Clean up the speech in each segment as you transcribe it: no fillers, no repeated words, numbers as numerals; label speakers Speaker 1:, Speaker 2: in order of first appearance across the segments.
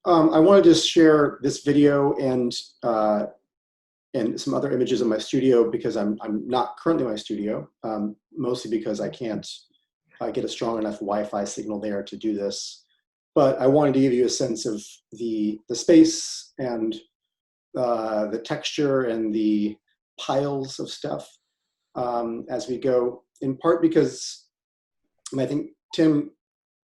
Speaker 1: I wanted to share this video and some other images of my studio because I'm not currently in my studio, mostly because I can't get a strong enough Wi-Fi signal there to do this. But I wanted to give you a sense of the space and the texture and the piles of stuff as we go, in part because I think Tim,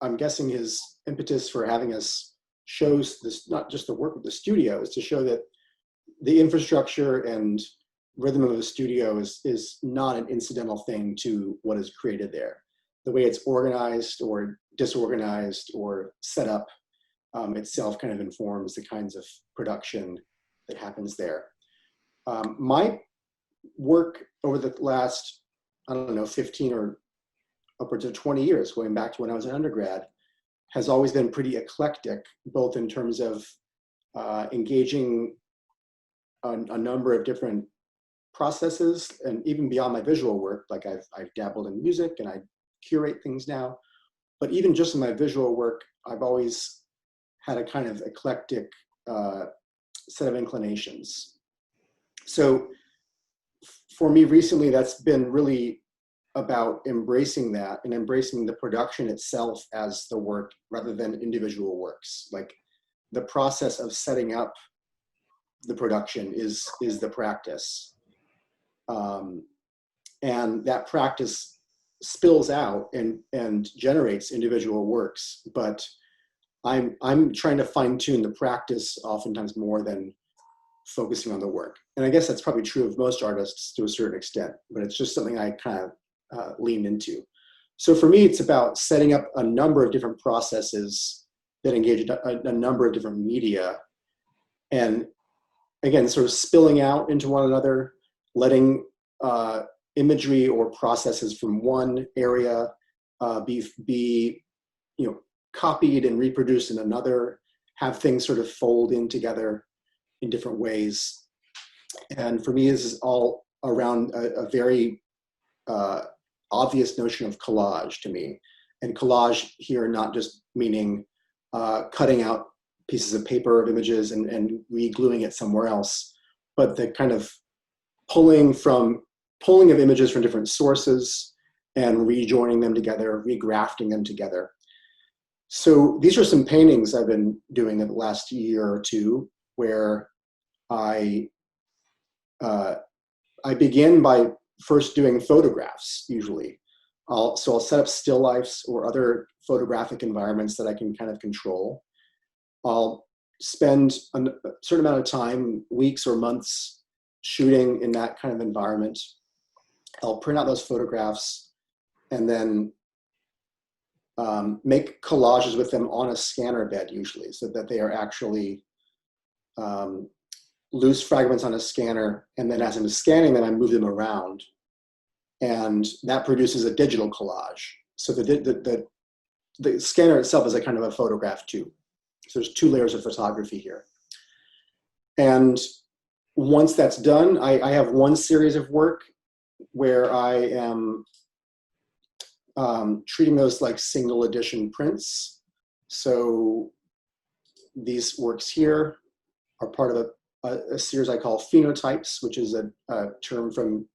Speaker 1: I'm guessing his impetus for having us shows this, not just the work of the studio, is to show that the infrastructure and rhythm of a studio is not an incidental thing to what is created there. The way it's organized or disorganized or set up itself kind of informs the kinds of production that happens there. My work over the last, I don't know, 15 or upwards of 20 years, going back to when I was an undergrad, has always been pretty eclectic, both in terms of engaging a number of different processes, and even beyond my visual work, like I've dabbled in music and I curate things now, but even just in my visual work, I've always had a kind of eclectic set of inclinations. So for me recently, that's been really about embracing that and embracing the production itself as the work rather than individual works. Like the process of setting up the production is the practice. And that practice spills out and generates individual works, but I'm trying to fine tune the practice oftentimes more than focusing on the work. And I guess that's probably true of most artists to a certain extent, but it's just something I kind of lean into. So for me, it's about setting up a number of different processes that engage a number of different media, and again, sort of spilling out into one another, letting imagery or processes from one area be copied and reproduced in another, have things sort of fold in together in different ways. And for me, this is all around a very obvious notion of collage to me. And collage here, not just meaning cutting out pieces of paper of images and re-gluing it somewhere else, but the kind of pulling of images from different sources and rejoining them together, regrafting them together. So these are some paintings I've been doing in the last year or two, where I begin by first doing photographs, usually. I'll set up still lifes or other photographic environments that I can kind of control. I'll spend a certain amount of time, weeks or months, shooting in that kind of environment. I'll print out those photographs and then make collages with them on a scanner bed, usually, so that they are actually loose fragments on a scanner, and then as I'm scanning them, I move them around, and that produces a digital collage. So the scanner itself is a kind of a photograph too. So there's two layers of photography here. And once that's done, I have one series of work where I am treating those like single edition prints. So these works here are part of a series I call phenotypes, which is a term from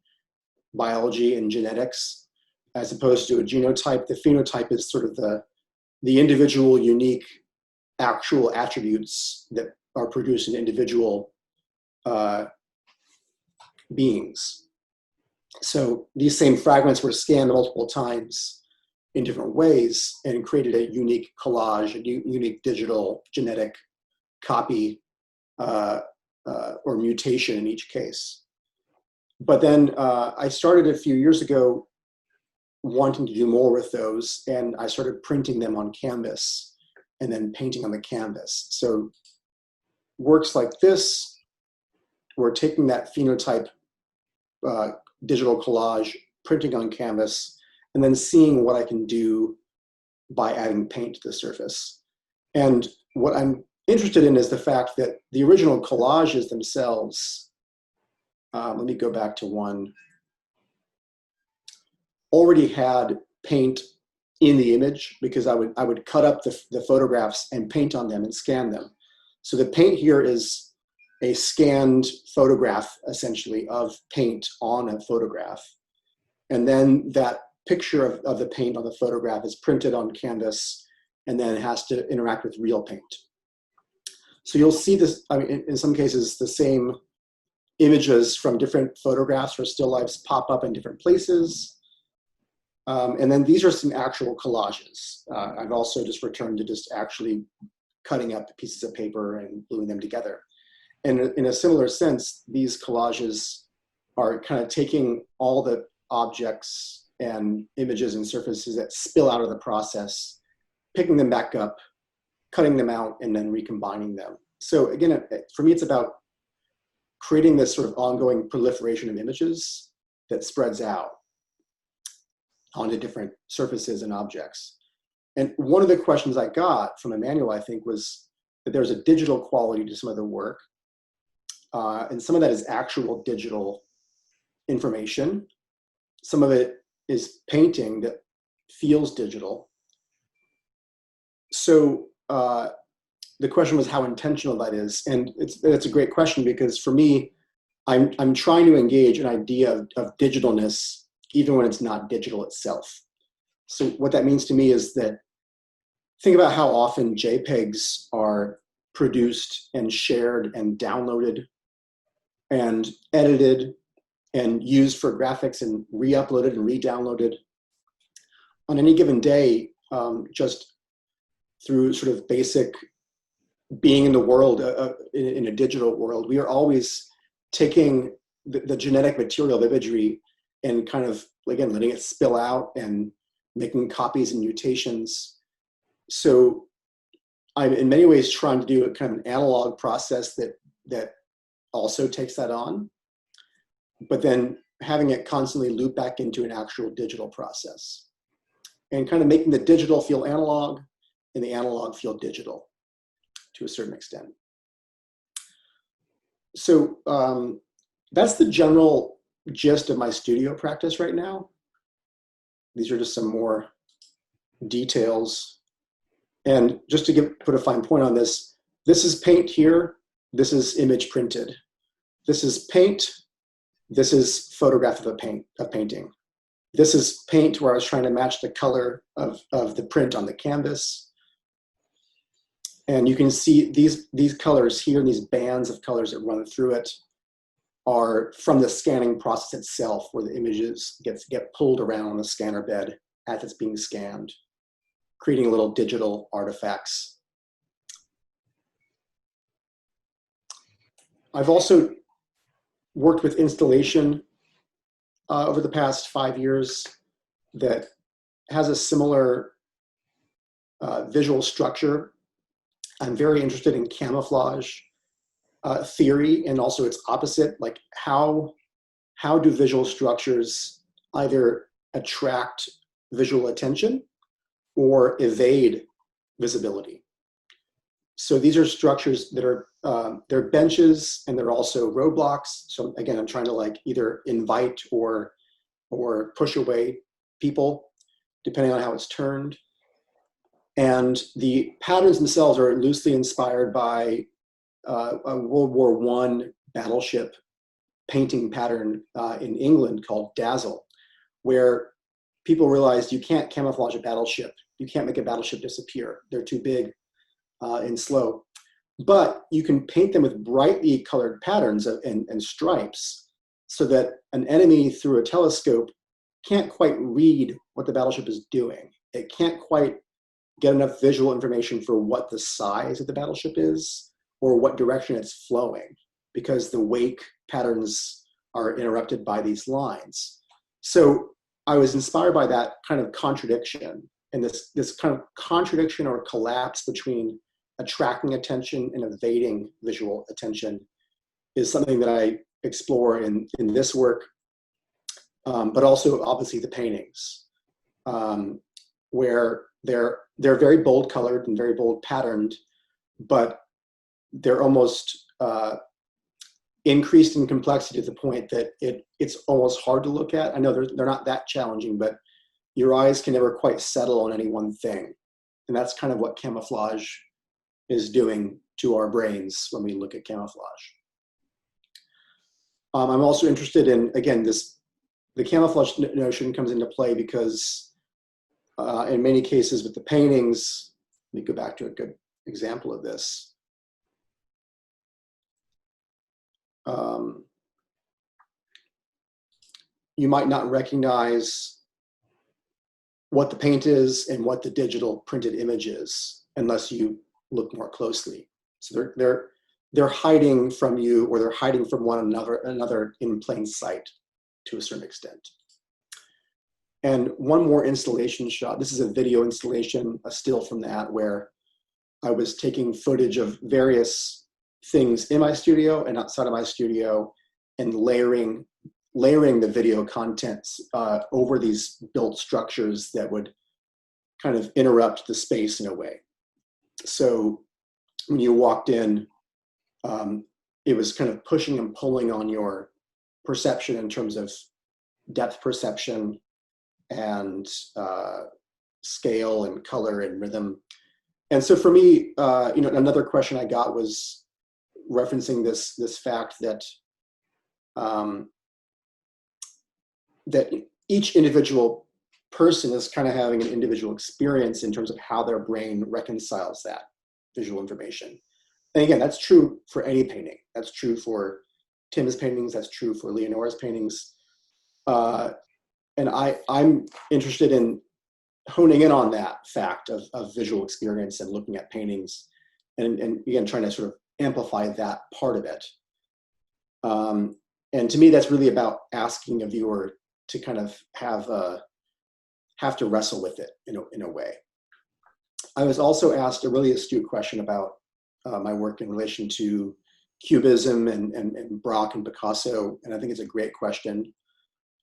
Speaker 1: biology and genetics, as opposed to a genotype. The phenotype is sort of the individual, unique, actual attributes that are produced in individual beings. So these same fragments were scanned multiple times in different ways and created a unique collage, a unique digital genetic copy or mutation in each case. But then I started a few years ago wanting to do more with those, and I started printing them on canvas and then painting on the canvas. So works like this, we're taking that phenotype digital collage, printing on canvas, and then seeing what I can do by adding paint to the surface. And what I'm interested in is the fact that the original collages themselves, let me go back to one, already had paint in the image, because I would cut up the photographs and paint on them and scan them. So the paint here is a scanned photograph, essentially, of paint on a photograph. And then that picture of the paint on the photograph is printed on canvas, and then it has to interact with real paint. So you'll see this, I mean, in some cases, the same images from different photographs or still lifes pop up in different places. And then these are some actual collages. I've also just returned to just actually cutting up pieces of paper and gluing them together. And in a similar sense, these collages are kind of taking all the objects and images and surfaces that spill out of the process, picking them back up, cutting them out, and then recombining them. So again, for me, it's about creating this sort of ongoing proliferation of images that spreads out onto different surfaces and objects. And one of the questions I got from Emmanuel, I think, was that there's a digital quality to some of the work. And some of that is actual digital information. Some of it is painting that feels digital. So the question was how intentional that is. And it's a great question, because for me, I'm trying to engage an idea of digitalness even when it's not digital itself. So what that means to me is that, think about how often JPEGs are produced and shared and downloaded and edited and used for graphics and re-uploaded and re-downloaded on any given day, just through sort of basic being in the world, in a digital world. We are always taking the genetic material of imagery and kind of, again, letting it spill out and making copies and mutations. So I'm in many ways trying to do a kind of an analog process that also takes that on, but then having it constantly loop back into an actual digital process, and kind of making the digital feel analog and the analog feel digital to a certain extent. So that's the general gist of my studio practice right now. These are just some more details. And just to put a fine point on this, this is paint here, this is image printed. This is paint, this is photograph of a painting. This is paint where I was trying to match the color of the print on the canvas. And you can see these colors here, these bands of colors that run through it, are from the scanning process itself, where the images get pulled around the scanner bed as it's being scanned, creating little digital artifacts. I've also worked with installation over the past 5 years that has a similar visual structure. I'm very interested in camouflage theory, and also its opposite, like how do visual structures either attract visual attention or evade visibility. So these are structures that are, they're benches, and they're also roadblocks. So again, I'm trying to like either invite or push away people, depending on how it's turned. And the patterns themselves are loosely inspired by a World War I battleship painting pattern in England called Dazzle, where people realized you can't camouflage a battleship. You can't make a battleship disappear. They're too big and slow. But you can paint them with brightly colored patterns and stripes, so that an enemy through a telescope can't quite read what the battleship is doing. It can't quite get enough visual information for what the size of the battleship is or what direction it's flowing, because the wake patterns are interrupted by these lines. So I was inspired by that kind of contradiction, and this kind of contradiction or collapse between attracting attention and evading visual attention is something that I explore in this work, but also obviously the paintings, where they're very bold colored and very bold patterned, but they're almost increased in complexity to the point that it's almost hard to look at. I know they're not that challenging, but your eyes can never quite settle on any one thing. And that's kind of what camouflage is doing to our brains when we look at camouflage. I'm also interested in, again, the camouflage notion comes into play because in many cases with the paintings, let me go back to a good example of this. You might not recognize what the paint is and what the digital printed image is unless you look more closely. So they're hiding from you, or they're hiding from one another in plain sight to a certain extent. And one more installation shot. This is a video installation, a still from that, where I was taking footage of various things in my studio and outside of my studio and layering the video contents over these built structures that would kind of interrupt the space in a way. So when you walked in, it was kind of pushing and pulling on your perception in terms of depth perception and scale and color and rhythm. And so for me, another question I got was referencing this fact that that each individual person is kind of having an individual experience in terms of how their brain reconciles that visual information. And again, that's true for any painting. That's true for Tim's paintings. That's true for Leonora's paintings. And I'm interested in honing in on that fact of visual experience and looking at paintings and again, trying to sort of amplify that part of it. And to me, that's really about asking a viewer to kind of have to wrestle with it in a way. I was also asked a really astute question about my work in relation to Cubism and Braque and Picasso, and I think it's a great question.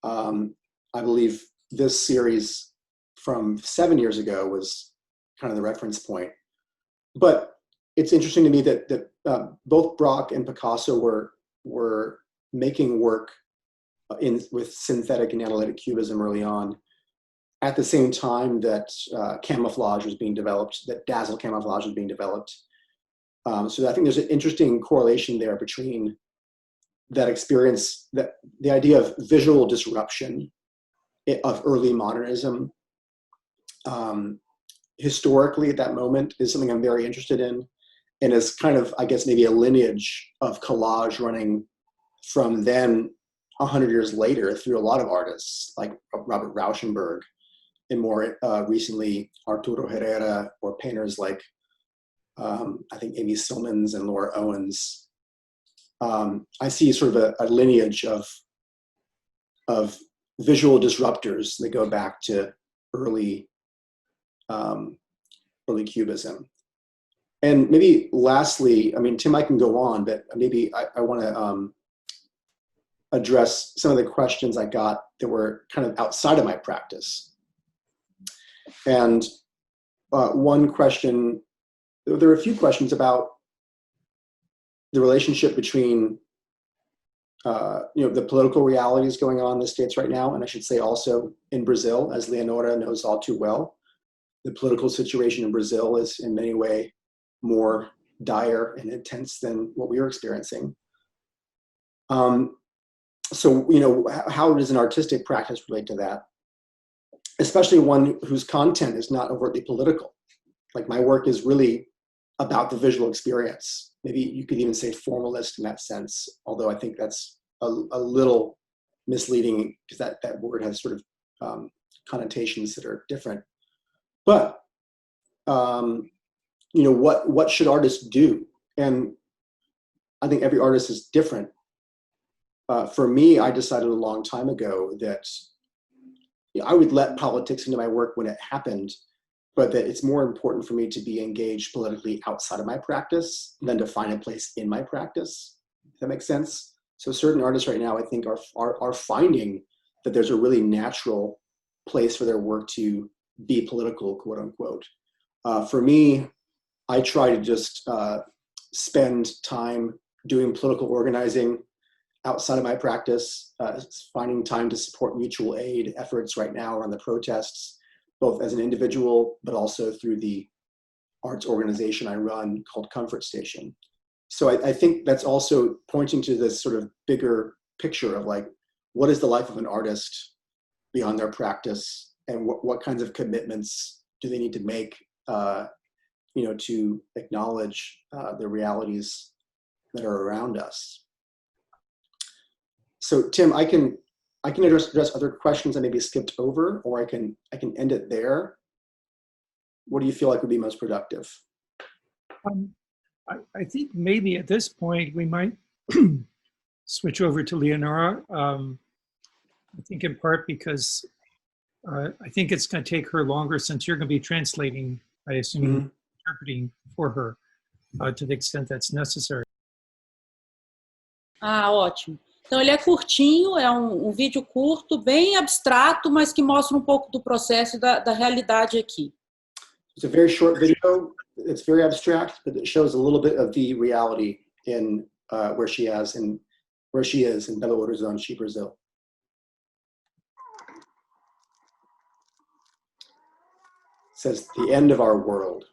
Speaker 1: I believe this series from 7 years ago was kind of the reference point. But it's interesting to me that both Braque and Picasso were making work with synthetic and analytic cubism early on, at the same time that camouflage was being developed, that dazzle camouflage was being developed. So I think there's an interesting correlation there between that experience, that the idea of visual disruption of early modernism historically at that moment is something I'm very interested in, and is kind of, I guess, maybe a lineage of collage running from then 100 years later through a lot of artists like Robert Rauschenberg, and more recently Arturo Herrera, or painters like I think Amy Silmans and Laura Owens. I see sort of a lineage of visual disruptors that go back to early Cubism. And maybe lastly, I mean, Tim, I can go on, but maybe I want to address some of the questions I got that were kind of outside of my practice. And one question, there were a few questions about the relationship between the political realities going on in the States right now, and I should say also in Brazil, as Leonora knows all too well. The political situation in Brazil is in many ways more dire and intense than what we are experiencing. So, how does an artistic practice relate to that? Especially one whose content is not overtly political. Like, my work is really about the visual experience. Maybe you could even say formalist in that sense, although I think that's a little misleading, because that word has sort of connotations that are different. But what should artists do? And I think every artist is different. For me, I decided a long time ago that I would let politics into my work when it happened, but that it's more important for me to be engaged politically outside of my practice than to find a place in my practice. If that makes sense. So certain artists right now, I think, are finding that there's a really natural place for their work to be political, quote unquote. For me, I try to just spend time doing political organizing outside of my practice, finding time to support mutual aid efforts right now around the protests, both as an individual, but also through the arts organization I run called Comfort Station. So I think that's also pointing to this sort of bigger picture of like, what is the life of an artist beyond their practice, and what kinds of commitments do they need to make, to acknowledge the realities that are around us. So Tim, I can address other questions I maybe skipped over, or I can end it there. What do you feel like would be most productive?
Speaker 2: I think maybe at this point we might switch over to Leonora. I think in part because I think it's going to take her longer, since you're going to be translating, I assume, interpreting for her to the extent that's necessary.
Speaker 3: Ah, ótimo. Então ele é curtinho, é um vídeo curto, bem abstrato, mas que mostra um pouco do processo da realidade aqui.
Speaker 1: It's a very short video. It's very abstract, but it shows a little bit of the reality in where she is in Belo Horizonte, Brazil. It says the end of our world.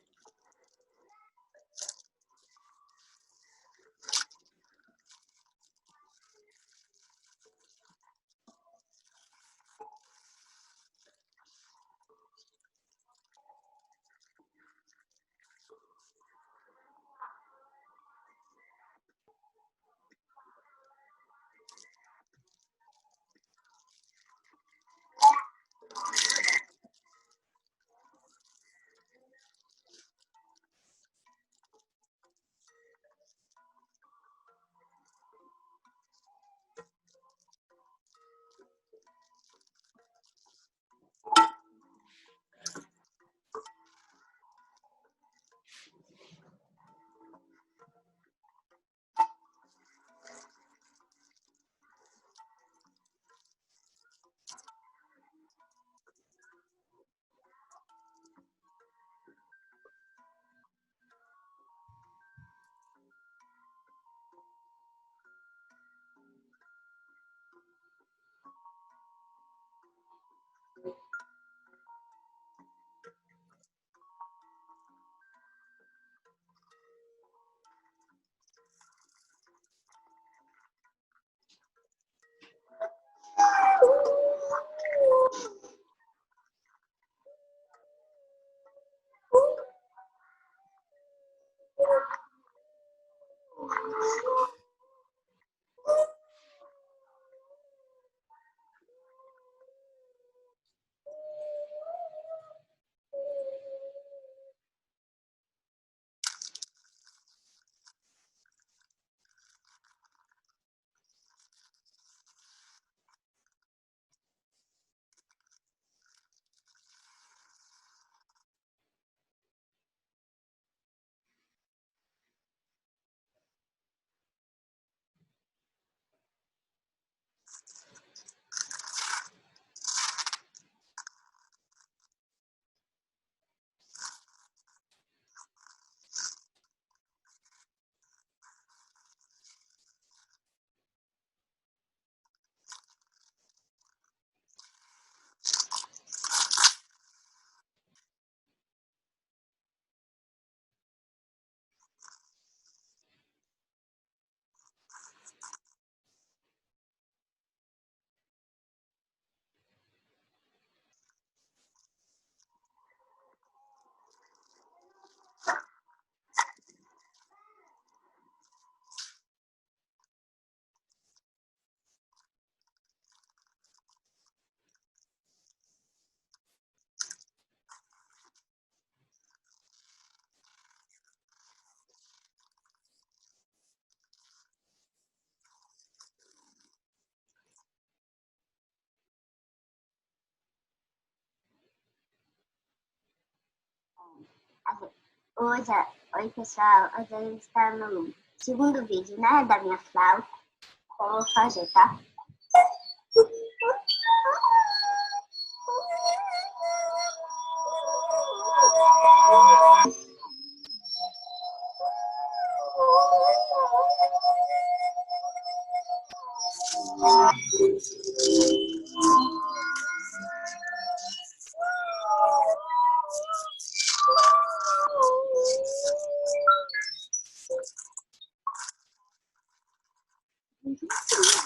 Speaker 4: Oi, pessoal. Hoje a gente está no segundo vídeo, né, da minha flauta. Então, eu vou fazer, tá?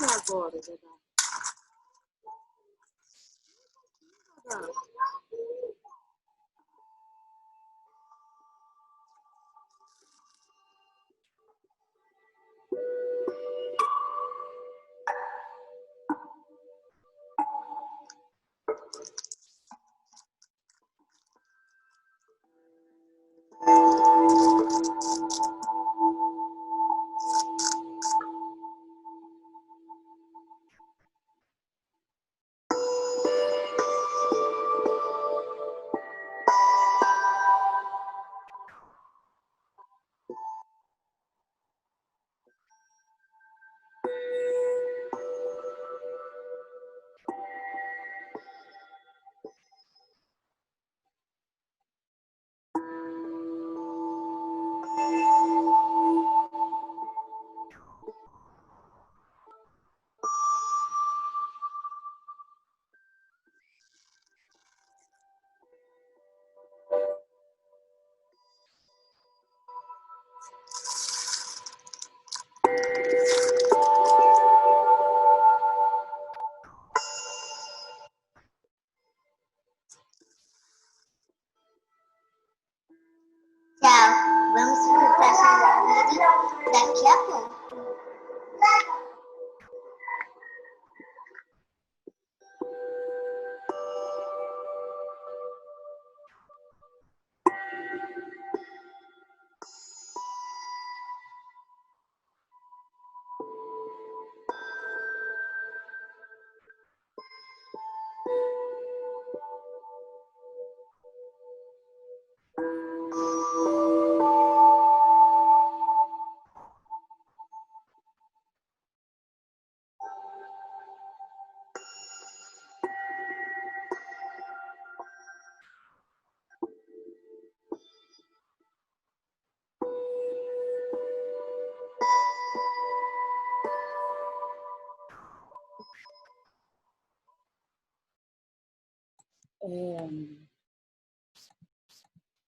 Speaker 3: Agora,
Speaker 4: Tchau. Vamos pro próximo vídeo daqui a pouco.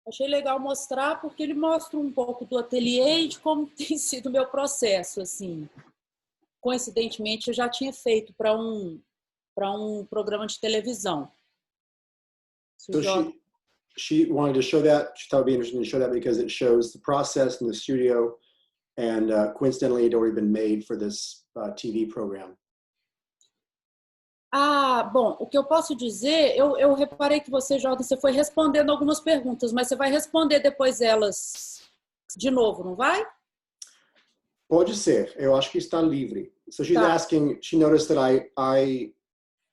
Speaker 3: Achei legal mostrar porque ele mostra um pouco do ateliê e de como tem sido o meu processo, assim. Coincidentemente, eu já tinha feito para um programa de televisão.
Speaker 1: So she wanted to show that. She thought it'd be interesting to show that because it shows the process in the studio, and coincidentally, it had already been made for this TV program.
Speaker 3: Ah, bom, o que eu posso dizer, eu reparei que você, Jordan, você foi respondendo algumas perguntas, mas você vai responder depois elas de novo, não vai?
Speaker 1: Pode ser. Eu acho que está livre. So she's
Speaker 3: Tá.
Speaker 1: asking, she noticed that I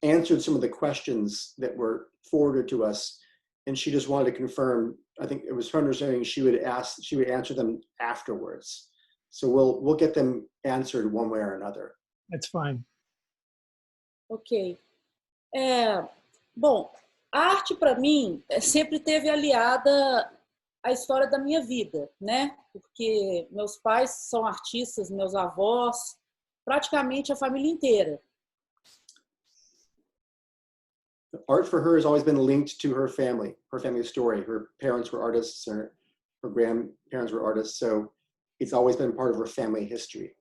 Speaker 1: answered some of the questions that were forwarded to us, and she just wanted to confirm, I think it was her understanding she would answer them afterwards. So we'll get them answered one way or another.
Speaker 2: That's fine.
Speaker 3: Ok. Bom, a arte para mim sempre teve aliada à história da minha vida, né? Porque meus pais são artistas, meus avós, praticamente a família inteira.
Speaker 1: Art for her has always been linked to her family story. Her parents were artists, her grandparents were artists, so it's always been part of her family history.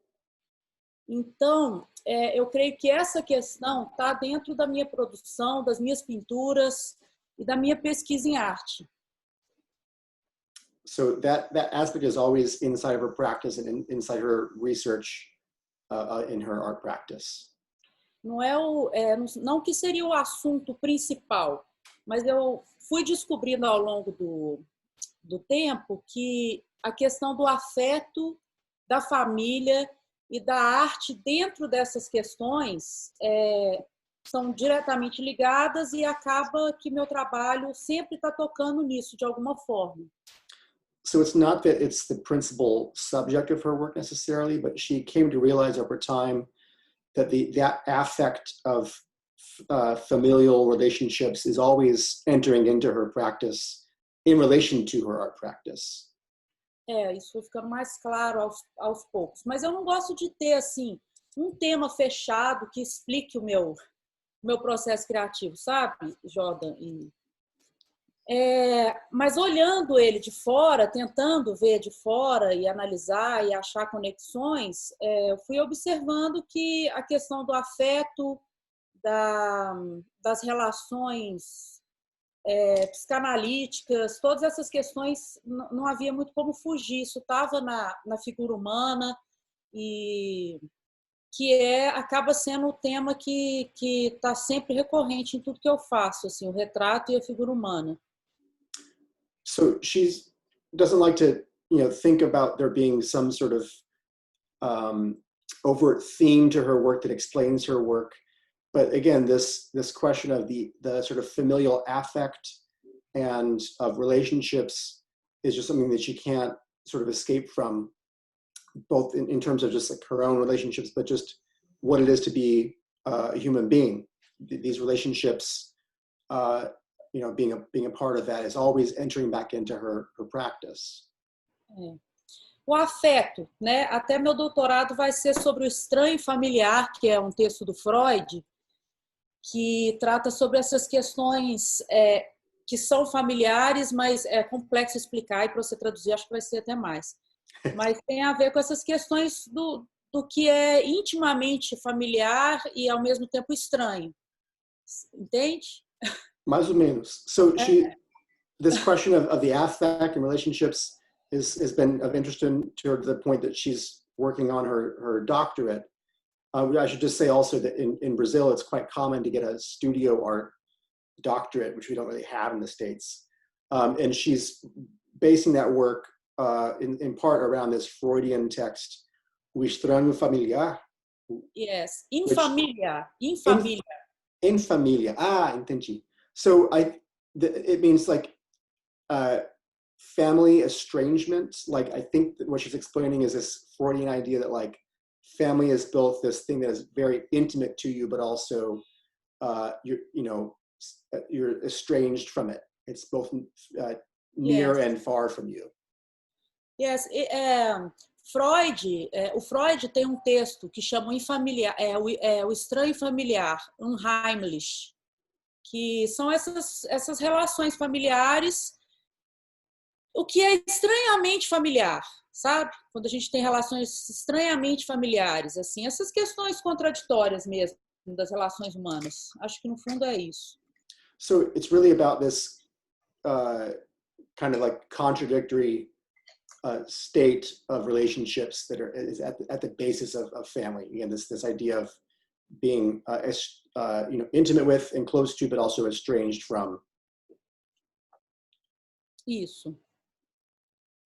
Speaker 3: Então, eu creio que essa questão está dentro da minha produção, das minhas pinturas e da minha pesquisa em arte.
Speaker 1: So that aspect is always inside of her practice and inside her research in her art practice.
Speaker 3: Não que seria o assunto principal, mas eu fui descobrindo ao longo do tempo que a questão do afeto, da família e da arte dentro dessas questões são diretamente ligadas e acaba que meu trabalho sempre está tocando nisso de alguma forma.
Speaker 1: So it's not that it's the principal subject of her work necessarily, but she came to realize over time that that affect of familial relationships is always entering into her practice in relation to her art practice.
Speaker 3: Isso foi ficando mais claro aos poucos. Mas eu não gosto de ter, assim, um tema fechado que explique o meu processo criativo, sabe, Jordan? Mas olhando ele de fora, tentando ver de fora e analisar e achar conexões, eu fui observando que a questão do afeto, das relações psicanalíticas, todas essas questões não havia muito como fugir, isso estava na figura humana e que acaba sendo o tema que está sempre recorrente em tudo que eu faço, assim, o retrato e a figura humana.
Speaker 1: So she doesn't like to, think about there being some sort of overt theme to her work that explains her work. But again, this question of the sort of familial affect and of relationships is just something that she can't sort of escape from, both in terms of just like her own relationships, but just what it is to be a human being. These relationships, being a part of that is always entering back into her practice.
Speaker 3: O afeto, né? Até meu doutorado vai ser sobre o estranho familiar, que é um texto do Freud, que trata sobre essas questões que são familiares, mas é complexo explicar, e para você traduzir acho que vai ser até mais. Mas tem a ver com essas questões do que é intimamente familiar e ao mesmo tempo estranho. Entende?
Speaker 1: Mais ou menos. So this question of the affect and relationships has been of interest to her to the point that she's working on her doctorate. I should just say also that in Brazil, it's quite common to get a studio art doctorate, which we don't really have in the States. And she's basing that work in part around this Freudian text, O Estranho Familiar.
Speaker 3: Yes, in familia. In
Speaker 1: familia. Entendi. So it means like family estrangement. Like I think that what she's explaining is this Freudian idea that like family is both this thing that is very intimate to you, but also you're estranged from it. It's both near and far from you.
Speaker 3: Yes, o Freud tem um texto que chama o estranho familiar, unheimlich, que são essas relações familiares, o que é estranhamente familiar, sabe? Quando a gente tem relações estranhamente familiares, assim, essas questões contraditórias mesmo das relações humanas. Acho que no fundo é isso.
Speaker 1: So it's really about this kind of like contradictory state of relationships that is at the basis of family. Again, this idea of being intimate with and close to, but also estranged from.
Speaker 3: Isso.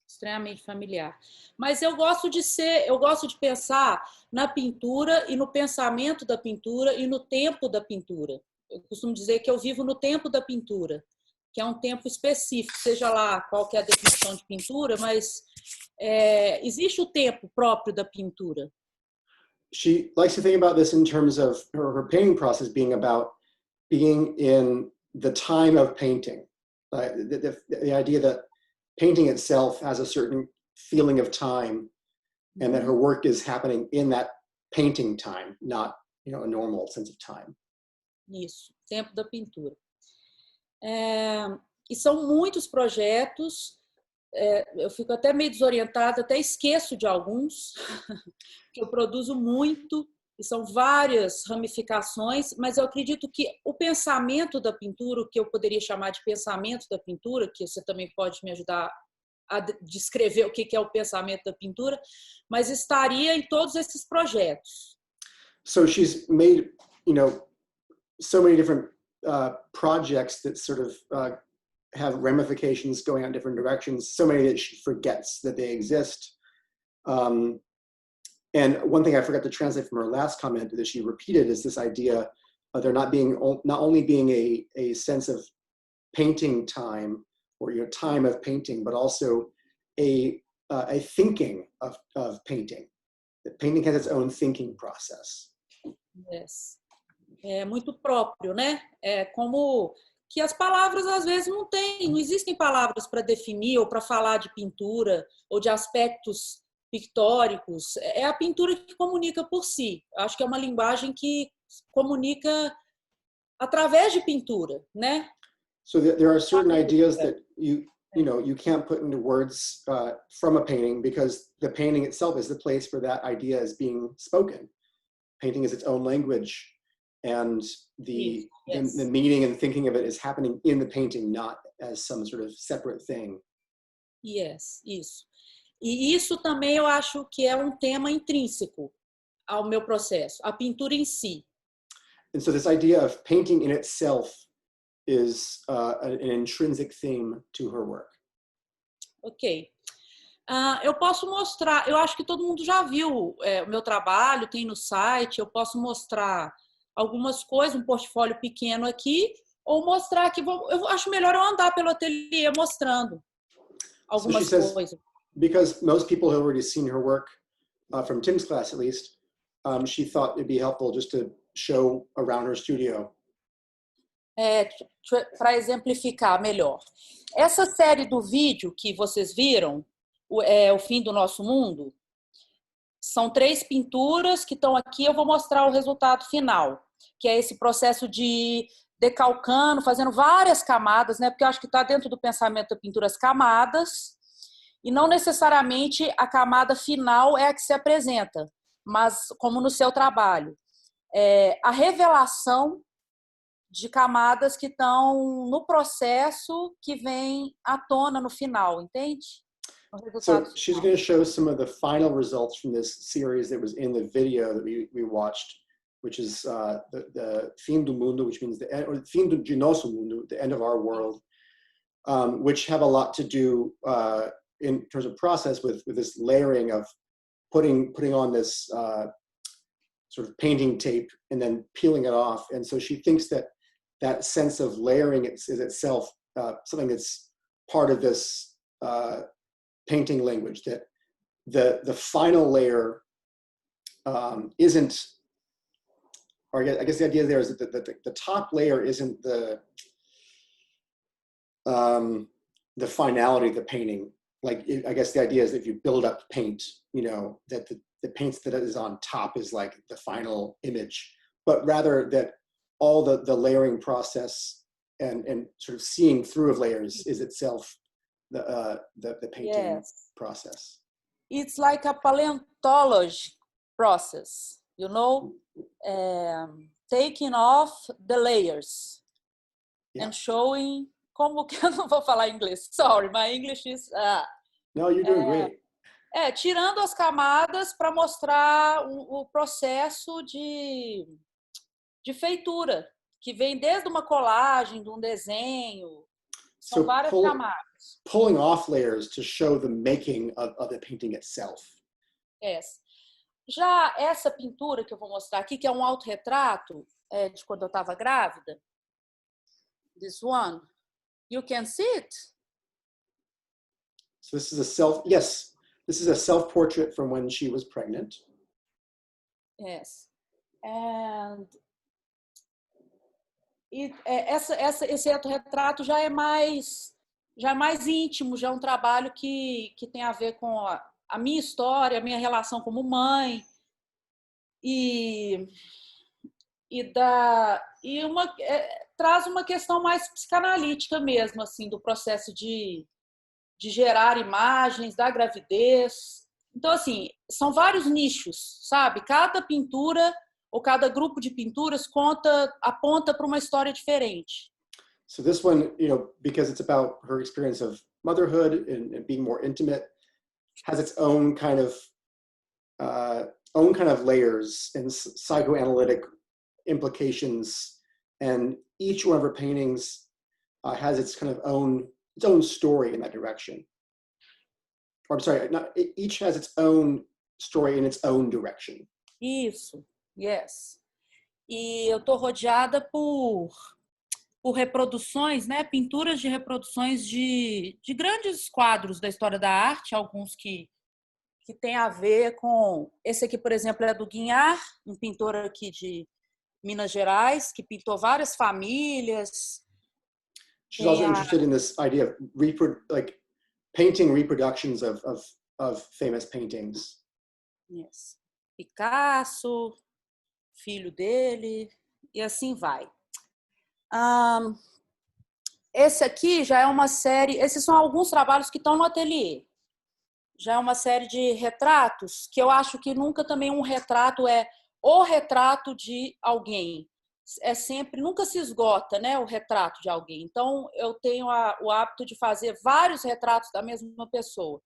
Speaker 3: Extremamente familiar. Mas eu gosto de pensar na pintura e no pensamento da pintura e no tempo da pintura. Eu costumo dizer que eu vivo no tempo da pintura, que é um tempo específico, seja lá qual que é a definição de pintura, mas existe o tempo próprio da pintura.
Speaker 1: She likes to think about this in terms of her painting process being about being in the time of painting. The idea that painting itself has a certain feeling of time, and that her work is happening in that painting time, not a normal sense of time.
Speaker 3: Isso, tempo da pintura. E são muitos projetos, eu fico até meio desorientada, até esqueço de alguns, que eu produzo muito, e são várias ramificações, mas eu acredito que o pensamento da pintura, o que eu poderia chamar de pensamento da pintura, que você também pode me ajudar a descrever o que é o pensamento da pintura, mas estaria em todos esses projetos.
Speaker 1: So she's made, so many different projects that sort of have ramifications going in different directions, so many that she forgets that they exist. And one thing I forgot to translate from her last comment that she repeated is this idea of there not only being a sense of painting time or time of painting, but also a thinking of painting. That painting has its own thinking process.
Speaker 3: Yes. É muito próprio, né? É como que as palavras às vezes não existem palavras para definir ou para falar de pintura ou de aspectos pictóricos. É a pintura que comunica por si. Acho que é uma linguagem que comunica através de pintura, né?
Speaker 1: So there are certain ideas that you can't put into words from a painting, because the painting itself is the place where that idea is being spoken. Painting is its own language, and the meaning and thinking of it is happening in the painting, not as some sort of separate thing.
Speaker 3: Yes, isso. E isso também eu acho que é um tema intrínseco ao meu processo, a pintura em si.
Speaker 1: And so this idea of painting in itself is an intrinsic theme to her work.
Speaker 3: Ok. Eu posso mostrar, eu acho que todo mundo já viu o meu trabalho, tem no site, eu posso mostrar algumas coisas, um portfólio pequeno aqui, ou mostrar aqui, eu acho melhor eu andar pelo ateliê mostrando algumas coisas.
Speaker 1: Because most people have already seen her work, from Tim's class at least, she thought it'd be helpful just to show around her studio.
Speaker 3: Para exemplificar melhor. Essa série do vídeo que vocês viram, o Fim do Nosso Mundo, são 3 pinturas que estão aqui, eu vou mostrar o resultado final, que é esse processo de decalcando, fazendo várias camadas, né? Porque eu acho que está dentro do pensamento da pintura as camadas, e não necessariamente a camada final é a que se apresenta, mas como no seu trabalho. A revelação de camadas que estão no processo que vem à tona no final, entende?
Speaker 1: So she's going to show some of the final results from this series that was in the video that we watched, which is the Fim do Mundo, which means the end, or Fim de Nosso Mundo, the end of our world, which have a lot to do in terms of process with this layering of putting on this sort of painting tape and then peeling it off. And so she thinks that sense of layering is itself something that's part of this painting language, that the final layer isn't, or I guess the idea there is that the top layer isn't the finality of the painting. Like, I guess the idea is that if you build up paint, that the paint that is on top is like the final image, but rather that all the layering process and sort of seeing through of layers is itself the painting process.
Speaker 3: It's like a paleontology process, taking off the layers and showing. Como que eu não vou falar inglês? Sorry, my English is.
Speaker 1: No, you're doing great.
Speaker 3: Tirando as camadas para mostrar o processo de feitura, que vem desde uma colagem, de um desenho. São várias camadas.
Speaker 1: Pulling off layers to show the making of the painting itself.
Speaker 3: Yes. Já essa pintura que eu vou mostrar aqui, que é um autorretrato de quando eu estava grávida, this one, you can see it?
Speaker 1: So this is this is a self-portrait from when she was pregnant.
Speaker 3: Yes. And esse autorretrato já é mais íntimo, já é um trabalho que tem a ver com a minha história, a minha relação como mãe traz uma questão mais psicanalítica mesmo, assim, do processo de gerar imagens da gravidez. Então, assim, são vários nichos, sabe? Cada pintura ou cada grupo de pinturas aponta para uma história diferente.
Speaker 1: So this one, because it's about her experience of motherhood and being more intimate, has its own kind of layers and psychoanalytic implications, and each one of her paintings has its own story in that direction. Or I'm sorry, each has its own story in its own direction.
Speaker 3: Isso, yes. E eu estou rodeada por reproduções, né? Pinturas de reproduções de grandes quadros da história da arte, alguns que tem a ver com... Esse aqui, por exemplo, é do Guinhar, um pintor aqui de Minas Gerais, que pintou várias famílias.
Speaker 1: She's also interested in this idea of painting reproductions of of famous paintings.
Speaker 3: Yes. Picasso, filho dele, e assim vai. Esse aqui já é uma série, esses são alguns trabalhos que estão no ateliê. Já é uma série de retratos, que eu acho que nunca também um retrato é o retrato de alguém. É sempre, nunca se esgota, né, o retrato de alguém. Então, eu tenho o hábito de fazer vários retratos da mesma pessoa.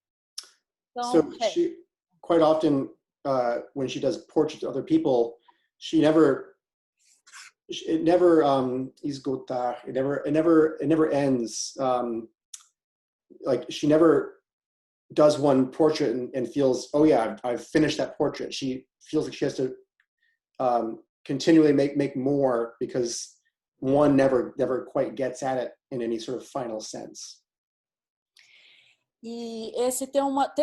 Speaker 3: Então,
Speaker 1: So she, quite often, when she does portraits of other people, it never ends. Like she never does one portrait and feels, oh yeah, I've finished that portrait. She feels like she has to continually make more, because one never quite gets at it in any sort of final sense.
Speaker 3: E esse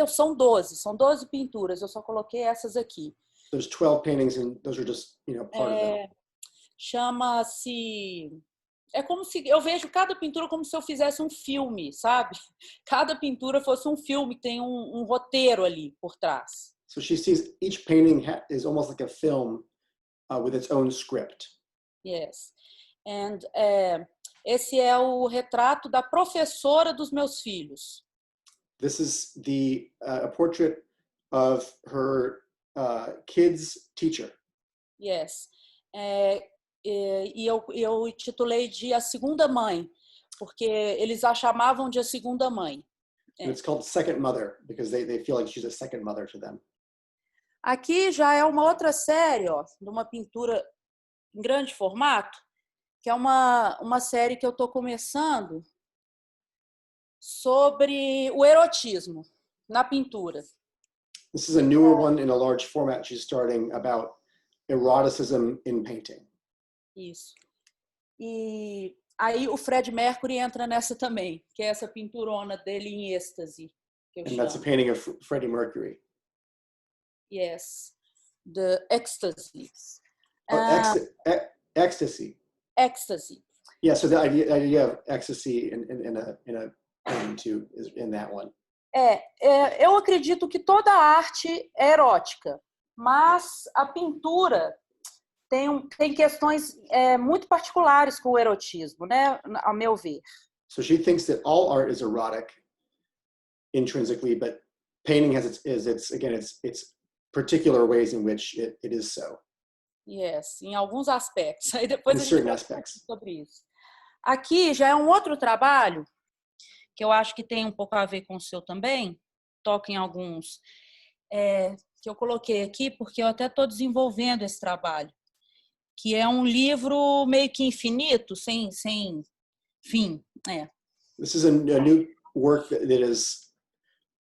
Speaker 3: são 12 pinturas, eu só coloquei essas aqui.
Speaker 1: There's 12 paintings and those are just, part of them.
Speaker 3: Chama-se... É como se... Eu vejo cada pintura como se eu fizesse um filme, sabe? Cada pintura fosse um filme, tem um roteiro ali por trás.
Speaker 1: So she sees each painting is almost like a film with its own script.
Speaker 3: Yes. And esse é o retrato da professora dos meus filhos.
Speaker 1: This is a portrait of her kid's teacher.
Speaker 3: Yes. E eu intitulei de A Segunda Mãe, porque eles a chamavam de A Segunda Mãe.
Speaker 1: And it's called Second Mother, because they feel like she's a second mother to them.
Speaker 3: Aqui já é uma outra série, ó, de uma pintura em grande formato, que é uma série que eu estou começando sobre o erotismo na pintura.
Speaker 1: This is a newer one in a large format she's starting, about eroticism in painting.
Speaker 3: Isso. E aí o Fred Mercury entra nessa também, que é essa pinturona dele em êxtase.
Speaker 1: And that's a painting of Freddie Mercury.
Speaker 3: Yes. The Ecstasy.
Speaker 1: Ecstasy.
Speaker 3: Ecstasy.
Speaker 1: Yeah, so the idea of ecstasy in a painting too is in that one.
Speaker 3: Eu acredito que toda arte é erótica, mas a pintura tem questões muito particulares com o erotismo, né? Ao meu ver.
Speaker 1: So she thinks that all art is erotic intrinsically, but painting has its particular ways in which it is so.
Speaker 3: Yes, em alguns aspectos. Aí depois
Speaker 1: in
Speaker 3: a gente
Speaker 1: certain
Speaker 3: vai
Speaker 1: aspects.
Speaker 3: falar sobre isso. Aqui já é um outro trabalho que eu acho que tem um pouco a ver com o seu também. Toca em alguns que eu coloquei aqui porque eu até estou desenvolvendo esse trabalho, que é um livro meio que infinito, sem fim.
Speaker 1: This is a new work that is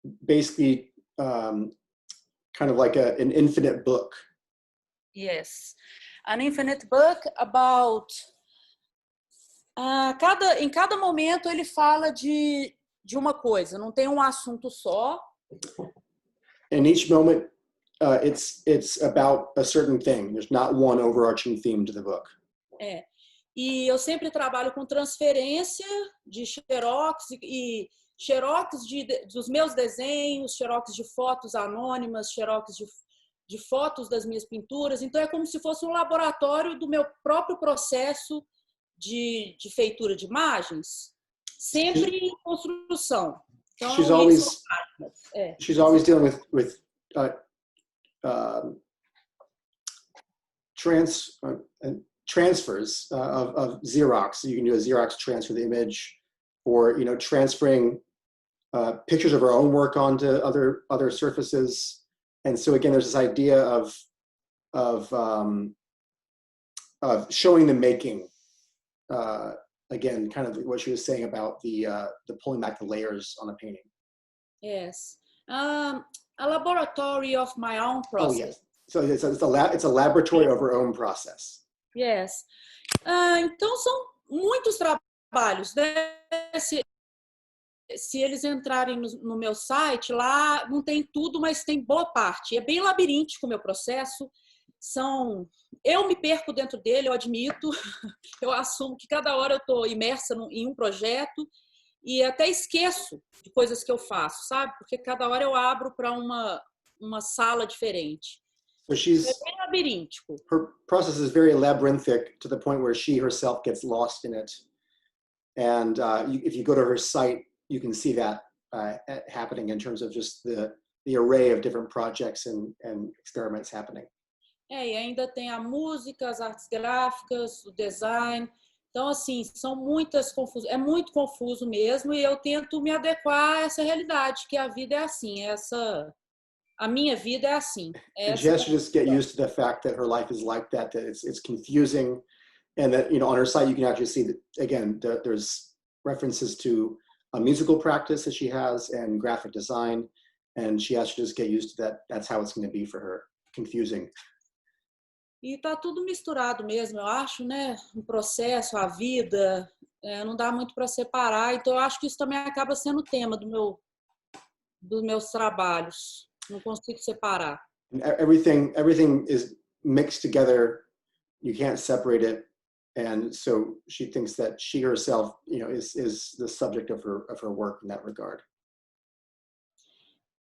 Speaker 1: basically kind of like an infinite book.
Speaker 3: Yes. An infinite book about... em cada momento ele fala de uma coisa, não tem um assunto só.
Speaker 1: In each moment, it's about a certain thing. There's not one overarching theme to the book.
Speaker 3: E eu sempre trabalho com transferência de xerox e xerox dos meus desenhos, xerox de fotos anônimas, xerox de fotos das minhas pinturas. Então, é como se fosse um laboratório do meu próprio processo de feitura de imagens, sempre em construção. Então,
Speaker 1: she's always dealing with transfers of Xerox. So you can do a Xerox transfer of the image, or transferring pictures of her own work onto other surfaces. And so again, there's this idea of showing the making. Again, kind of what she was saying about the pulling back the layers on a painting.
Speaker 3: Yes, a laboratory of my own process.
Speaker 1: Oh yes, so it's a laboratory of her own process.
Speaker 3: Yes. Então são muitos trabalhos, né? Se eles entrarem no meu site, lá não tem tudo, mas tem boa parte. É bem labiríntico o meu processo. Eu me perco dentro dele, eu admito. Eu assumo que cada hora eu estou imersa em um projeto e até esqueço de coisas que eu faço, sabe? Porque cada hora eu abro para uma sala diferente.
Speaker 1: So
Speaker 3: É bem labiríntico.
Speaker 1: her process is very labyrinthic to the point where she herself gets lost in it. And if you go to her site, you can see that happening in terms of just the array of different projects and experiments happening.
Speaker 3: E ainda tem a música, as artes gráficas, o design. Então, assim, são muitas confusões. É muito confuso mesmo e eu tento me adequar a essa realidade, que a vida é assim, a minha vida é assim.
Speaker 1: And she has to just get used to the fact that her life is like that it's confusing, and that, on her site you can actually see that, again, there's references to a musical practice that she has and graphic design, and she has to just get used to that. That's how it's going to be for her, confusing.
Speaker 3: E tá tudo misturado mesmo, eu acho, né? O processo, a vida, não dá muito para separar. Então, eu acho que isso também acaba sendo o tema dos meus trabalhos. Não consigo separar.
Speaker 1: Everything is mixed together. You can't separate it, and so she thinks that she herself, is the subject of her work in that regard.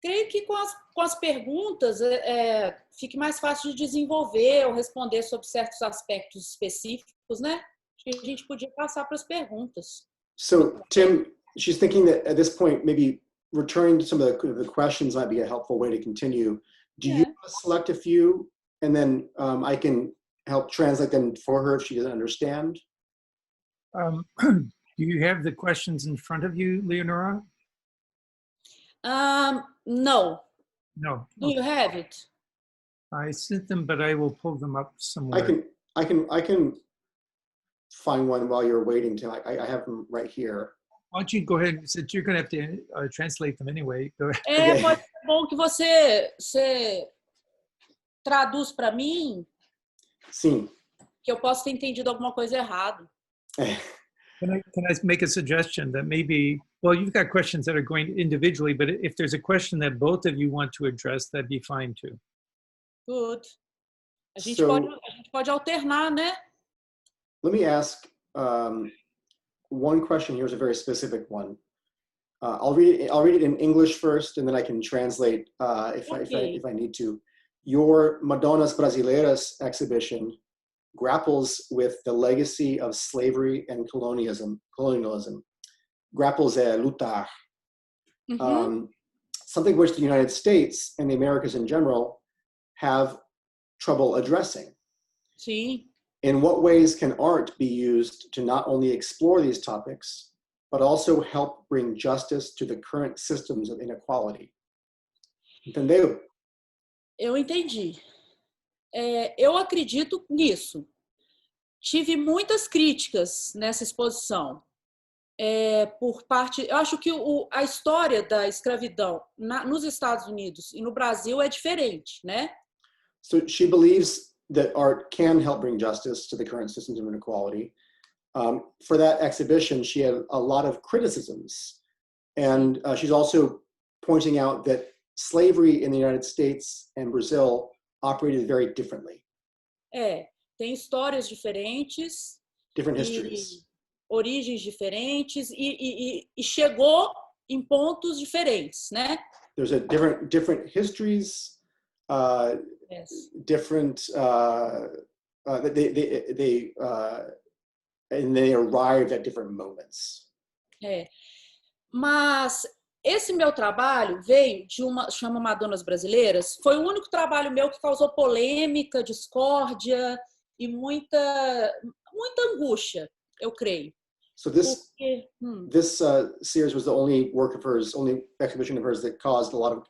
Speaker 3: Creio que com as perguntas fique mais fácil de desenvolver ou responder sobre certos aspectos específicos, né? Acho que a gente podia passar para as perguntas.
Speaker 1: So, Tim, she's thinking that at this point, maybe returning to some of the questions might be a helpful way to continue. Do you want to select a few, and then I can help translate them for her if she doesn't understand?
Speaker 2: Do you have the questions in front of you, Leonora?
Speaker 3: No.
Speaker 2: No.
Speaker 3: Do you have it?
Speaker 2: I sent them, but I will pull them up somewhere.
Speaker 1: I can find one while you're waiting, Tim. I have them right here.
Speaker 2: Why don't you go ahead, since you're going to have to translate them anyway. Go ahead.
Speaker 1: Okay.
Speaker 3: Pode ser bom que você traduz para mim.
Speaker 1: Sim.
Speaker 3: Que eu posso ter entendido alguma coisa errado.
Speaker 2: Can I make a suggestion that maybe, well, you've got questions that are going individually, but if there's a question that both of you want to address, that'd be fine too.
Speaker 3: Good. A gente pode alternar, né?
Speaker 1: Let me ask one question. Here's a very specific one. I'll read it in English first, and then I can translate if I need to. Your Madonnas Brasileiras exhibition grapples with the legacy of slavery and colonialism. Grapples lutar. Something which the United States and the Americas in general have trouble addressing.
Speaker 3: Sim.
Speaker 1: In what ways can art be used to not only explore these topics, but also help bring justice to the current systems of inequality? Entendeu?
Speaker 3: Eu entendi. Eu acredito nisso. Tive muitas críticas nessa exposição. Por parte, eu acho que a história da escravidão nos Estados Unidos e no Brasil é diferente, né?
Speaker 1: So she believes that art can help bring justice to the current systems of inequality. For that exhibition, she had a lot of criticisms, and she's also pointing out that slavery in the United States and Brazil operated very differently.
Speaker 3: Tem histórias diferentes,
Speaker 1: different histories,
Speaker 3: origens diferentes e chegou em pontos diferentes, né?
Speaker 1: There's a different histories,
Speaker 3: yes.
Speaker 1: Different and they arrived at different moments.
Speaker 3: Mas esse meu trabalho veio de chama Madonnas Brasileiras, foi o único trabalho meu que causou polêmica, discórdia e muita angústia, eu creio.
Speaker 1: So this series was the only work of hers, only exhibition of hers that caused a lot of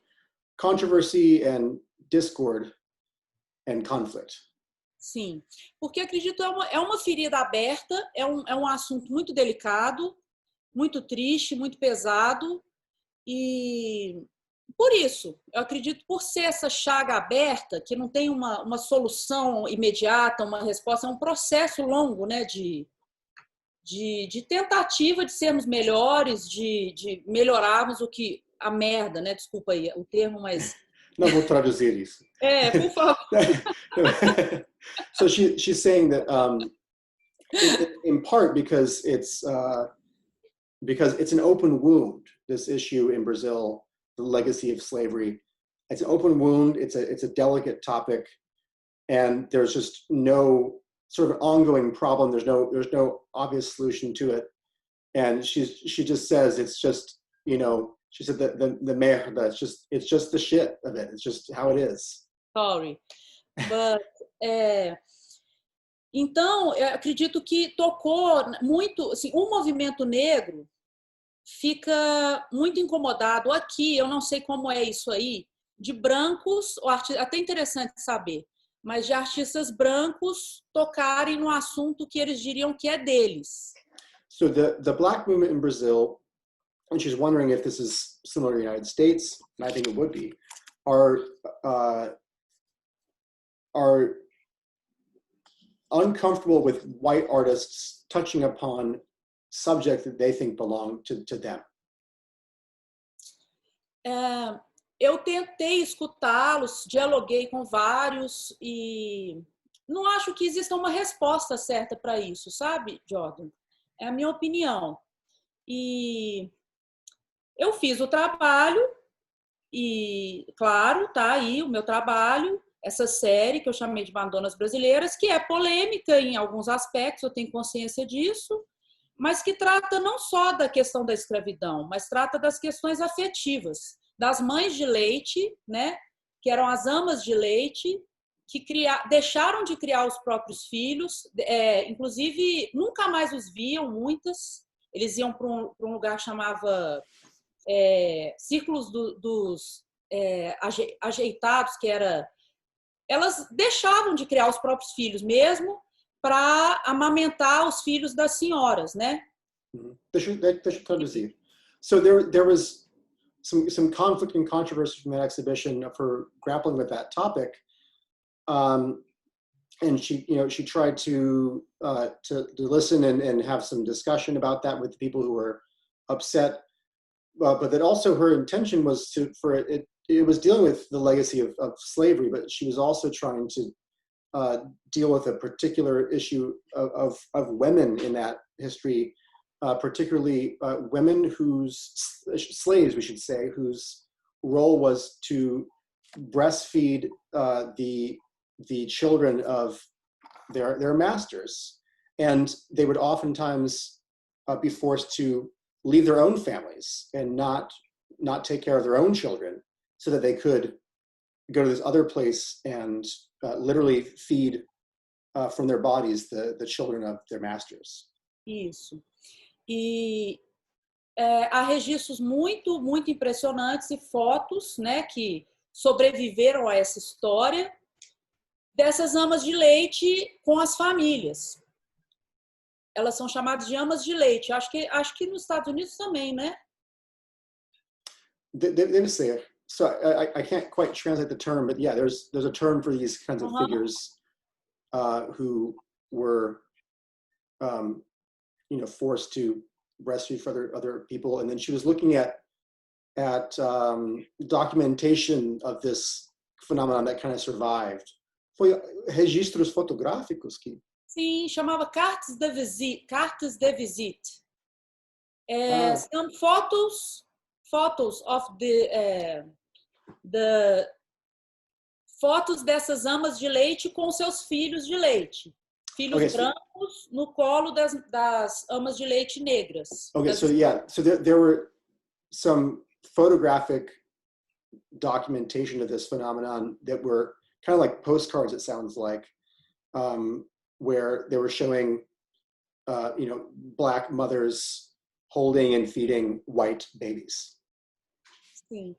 Speaker 1: controversy and discord and conflict.
Speaker 3: Sim, porque acredito é uma ferida aberta, é um assunto muito delicado, muito triste, muito pesado, e por isso, eu acredito por ser essa chaga aberta, que não tem uma solução imediata, uma resposta, é um processo longo, né, de tentativa de sermos melhores, de melhorarmos a merda, né, desculpa aí o termo, mas...
Speaker 1: Não vou traduzir isso.
Speaker 3: Por favor.
Speaker 1: So she's saying that in part because it's because it's an open wound, this issue in Brazil, the legacy of slavery. It's an open wound, it's a delicate topic, and there's just no sort of ongoing problem. There's no obvious solution to it. And she just says, it's just, you know, she said that the merda, it's just the shit of it. It's just how it is.
Speaker 3: Sorry. But, então, eu acredito que tocou muito, assim, o movimento negro fica muito incomodado aqui, eu não sei como é isso aí, de brancos, até interessante saber, mas de artistas brancos tocarem no assunto que eles diriam que é deles.
Speaker 1: So the black movement in Brazil, and she's wondering if this is similar to the United States, and I think it would be, are uncomfortable with white artists touching upon subjects that they think belong to them.
Speaker 3: Eu tentei escutá-los, dialoguei com vários e não acho que exista uma resposta certa para isso, sabe, Jordan? É a minha opinião. E eu fiz o trabalho e, claro, tá aí o meu trabalho, essa série que eu chamei de Bandonas Brasileiras, que é polêmica em alguns aspectos, eu tenho consciência disso, mas que trata não só da questão da escravidão, mas trata das questões afetivas, das mães de leite, né, que eram as amas de leite, que deixaram de criar os próprios filhos, inclusive nunca mais os viam, muitas. Eles iam para um lugar que chamava Círculos dos Ajeitados, que era... Elas deixavam de criar os próprios filhos mesmo para amamentar os filhos das senhoras, né?
Speaker 1: Deixa eu traduzir. So there was some conflict and controversy from that exhibition of her grappling with that topic, and she tried to listen and have some discussion about that with the people who were upset, but that also her intention was it was dealing with the legacy of slavery, but she was also trying to deal with a particular issue of women in that history, particularly women whose slaves, we should say, whose role was to breastfeed the children of their masters, and they would oftentimes be forced to leave their own families and not take care of their own children, so that they could go to this other place and literally feed from their bodies the children of their masters.
Speaker 3: Isso. E há registros muito, muito impressionantes e fotos, né, que sobreviveram a essa história dessas amas de leite com as famílias. Elas são chamadas de amas de leite. Acho que nos Estados Unidos também, né?
Speaker 1: Deve ser. So I can't quite translate the term, but yeah, there's a term for these kinds of figures who were, forced to breastfeed for other people. And then she was looking at documentation of this phenomenon that kind of survived. Foi registros fotográficos que...
Speaker 3: Sim, chamava cartas de visite. São fotos of fotos dessas amas de leite com seus filhos de leite. Filhos brancos no colo das amas de leite negras.
Speaker 1: Okay, so yeah, so there were some photographic documentation of this phenomenon that were kind of like postcards, it sounds like, where they were showing, black mothers holding and feeding white babies.
Speaker 3: Sim.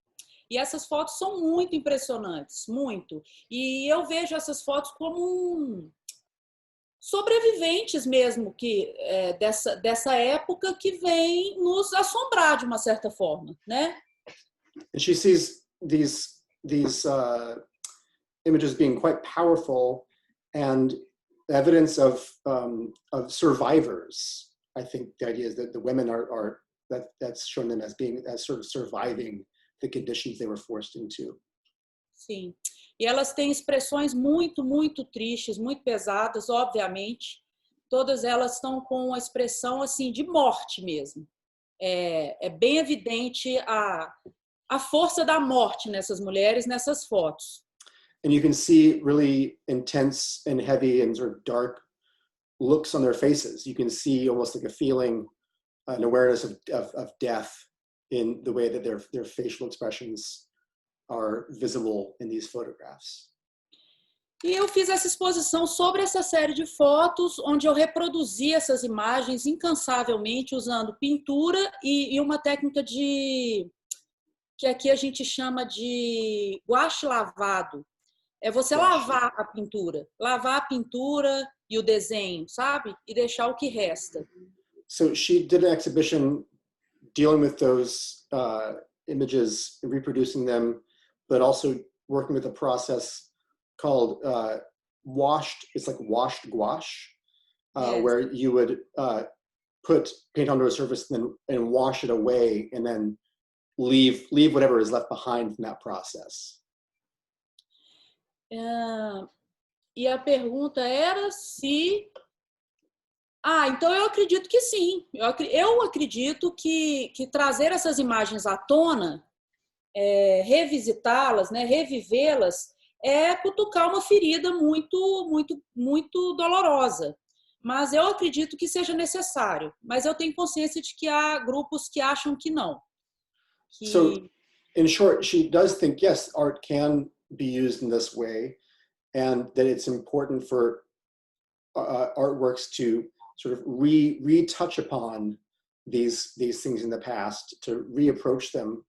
Speaker 3: E essas fotos são muito impressionantes, muito. E eu vejo essas fotos como sobreviventes mesmo que dessa época que vem nos assombrar de uma certa forma, né?
Speaker 1: And she sees these images being quite powerful and evidence of survivors. I think the idea is that the women that's shown them as sort of surviving the conditions they were forced into.
Speaker 3: Sim. E elas têm expressões muito, muito tristes, muito pesadas, obviamente. Todas elas estão com uma expressão assim de morte mesmo. É bem evidente a força da morte nessas mulheres, nessas fotos.
Speaker 1: And you can see really intense and heavy and sort of dark looks on their faces. You can see almost like a feeling, an awareness of death in the way that their facial expressions are visible in these photographs.
Speaker 3: E eu fiz essa exposição sobre essa série de fotos, onde eu reproduzi essas imagens incansavelmente usando pintura e uma técnica que aqui a gente chama de guache lavado. É você lavar a pintura e o desenho, sabe? E deixar o que resta.
Speaker 1: So she did an exhibition dealing with those images, reproducing them, but also working with a process called it's like washed gouache,
Speaker 3: Yes.
Speaker 1: where you would put paint onto a surface and wash it away and then leave whatever is left behind from that process.
Speaker 3: E a pergunta era se... então eu acredito que sim. Eu acredito que trazer essas imagens à tona, revisitá-las, né, revivê-las, é cutucar uma ferida muito, muito, muito dolorosa. Mas eu acredito que seja necessário. Mas eu tenho consciência de que há grupos que acham que não.
Speaker 1: So, in short, she does think, yes, art can be used in this way, and that it's important for artworks to sort of retouch upon these things in the past, to reapproach them,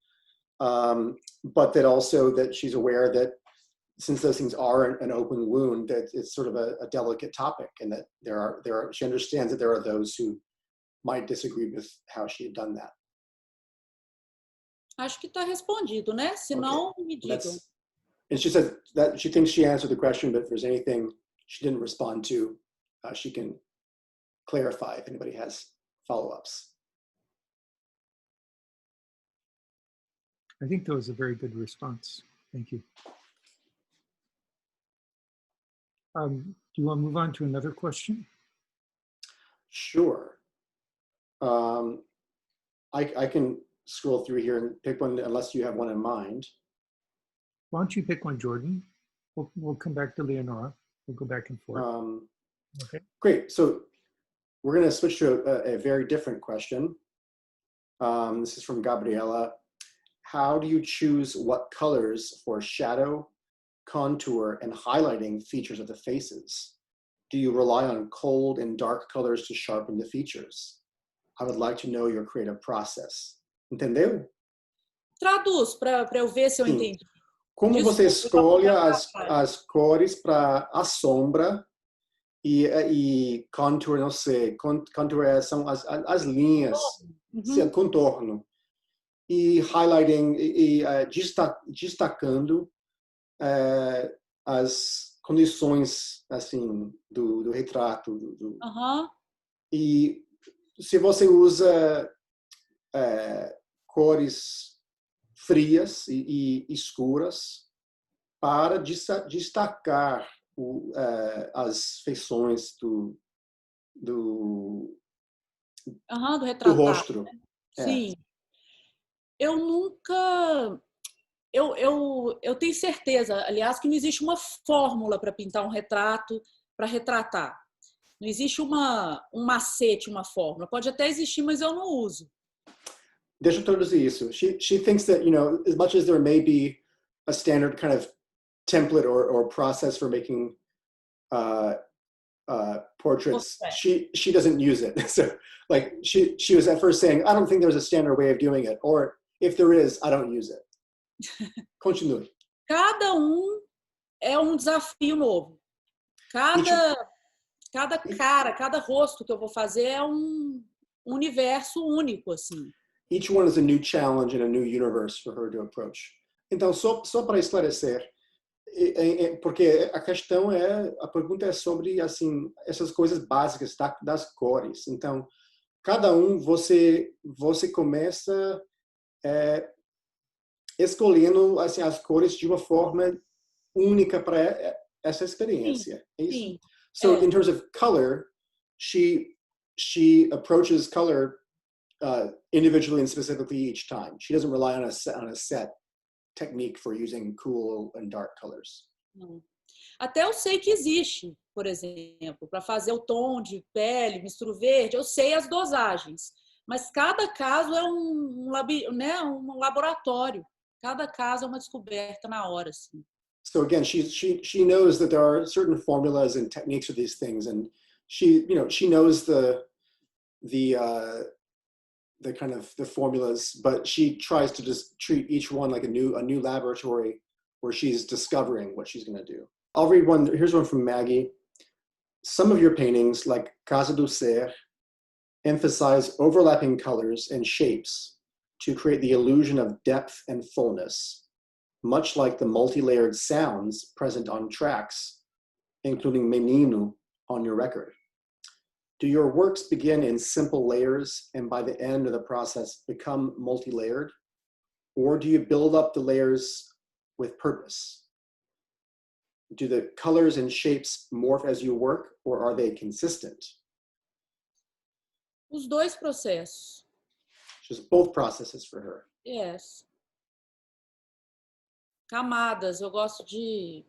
Speaker 1: but that also that she's aware that since those things are an open wound, that it's sort of a delicate topic, and that she understands that there are those who might disagree with how she had done that.
Speaker 3: Acho que está respondido, né? Se não, me digam.
Speaker 1: And she says that she thinks she answered the question, but if there's anything she didn't respond to, she can clarify if anybody has follow-ups.
Speaker 2: I think that was a very good response. Thank you. Do you want to move on to another question?
Speaker 1: Sure. I can scroll through here and pick one unless you have one in mind.
Speaker 2: Why don't you pick one, Jordan? We'll come back to Leonora. We'll go back and forth. Okay.
Speaker 1: Great. So we're going to switch to a very different question. This is from Gabriella. How do you choose what colors for shadow, contour, and highlighting features of the faces? Do you rely on cold and dark colors to sharpen the features? I would like to know your creative process. Entendeu?
Speaker 3: Traduz para eu ver se eu entendi.
Speaker 1: Como você escolhe as cores para a sombra e contour, não sei, contour são as linhas, contorno. E highlighting e destacando as condições assim do retrato. E se você usa cores frias e escuras para destacar as feições do
Speaker 3: retratado,
Speaker 1: rosto.
Speaker 3: Né? Sim. Eu nunca... Eu tenho certeza, aliás, que não existe uma fórmula para pintar um retrato, para retratar. Não existe um macete, uma fórmula. Pode até existir, mas eu não uso.
Speaker 1: Deixa eu traduzir isso. She thinks that, as much as there may be a standard kind of template or process for making portraits, she doesn't use it. So, like, she was at first saying, I don't think there's a standard way of doing it, or if there is, I don't use it. Continue.
Speaker 3: Cada é desafio novo. Cada cara, cada rosto que eu vou fazer é universo único, assim.
Speaker 1: Each one is a new challenge and a new universe for her to approach. Então, só para esclarecer, porque a pergunta é sobre, assim, essas coisas básicas das cores. Então, cada você começa escolhendo, assim, as cores de uma forma única para essa experiência.
Speaker 3: Sim.
Speaker 1: So, in terms of color, she approaches color individually and specifically each time. She doesn't rely on a set technique for using cool and dark colors.
Speaker 3: Até eu sei que existe, por exemplo, para fazer o tom de pele, misturo verde, eu sei as dosagens, mas cada caso é um laboratório. Cada caso é uma descoberta na hora, assim.
Speaker 1: So again, she knows that there are certain formulas and techniques for these things, and she knows the kind of the formulas, but she tries to just treat each one like a new laboratory where she's discovering what she's going to do. I'll read one. Here's one from Maggie. Some of your paintings, like Casa do Ser, emphasize overlapping colors and shapes to create the illusion of depth and fullness, much like the multi-layered sounds present on tracks, including Menino on your record. Do your works begin in simple layers and by the end of the process become multi-layered? Or do you build up the layers with purpose? Do the colors and shapes morph as you work, or are they consistent?
Speaker 3: Os dois processos.
Speaker 1: Just both processes for her.
Speaker 3: Yes. Camadas, eu gosto de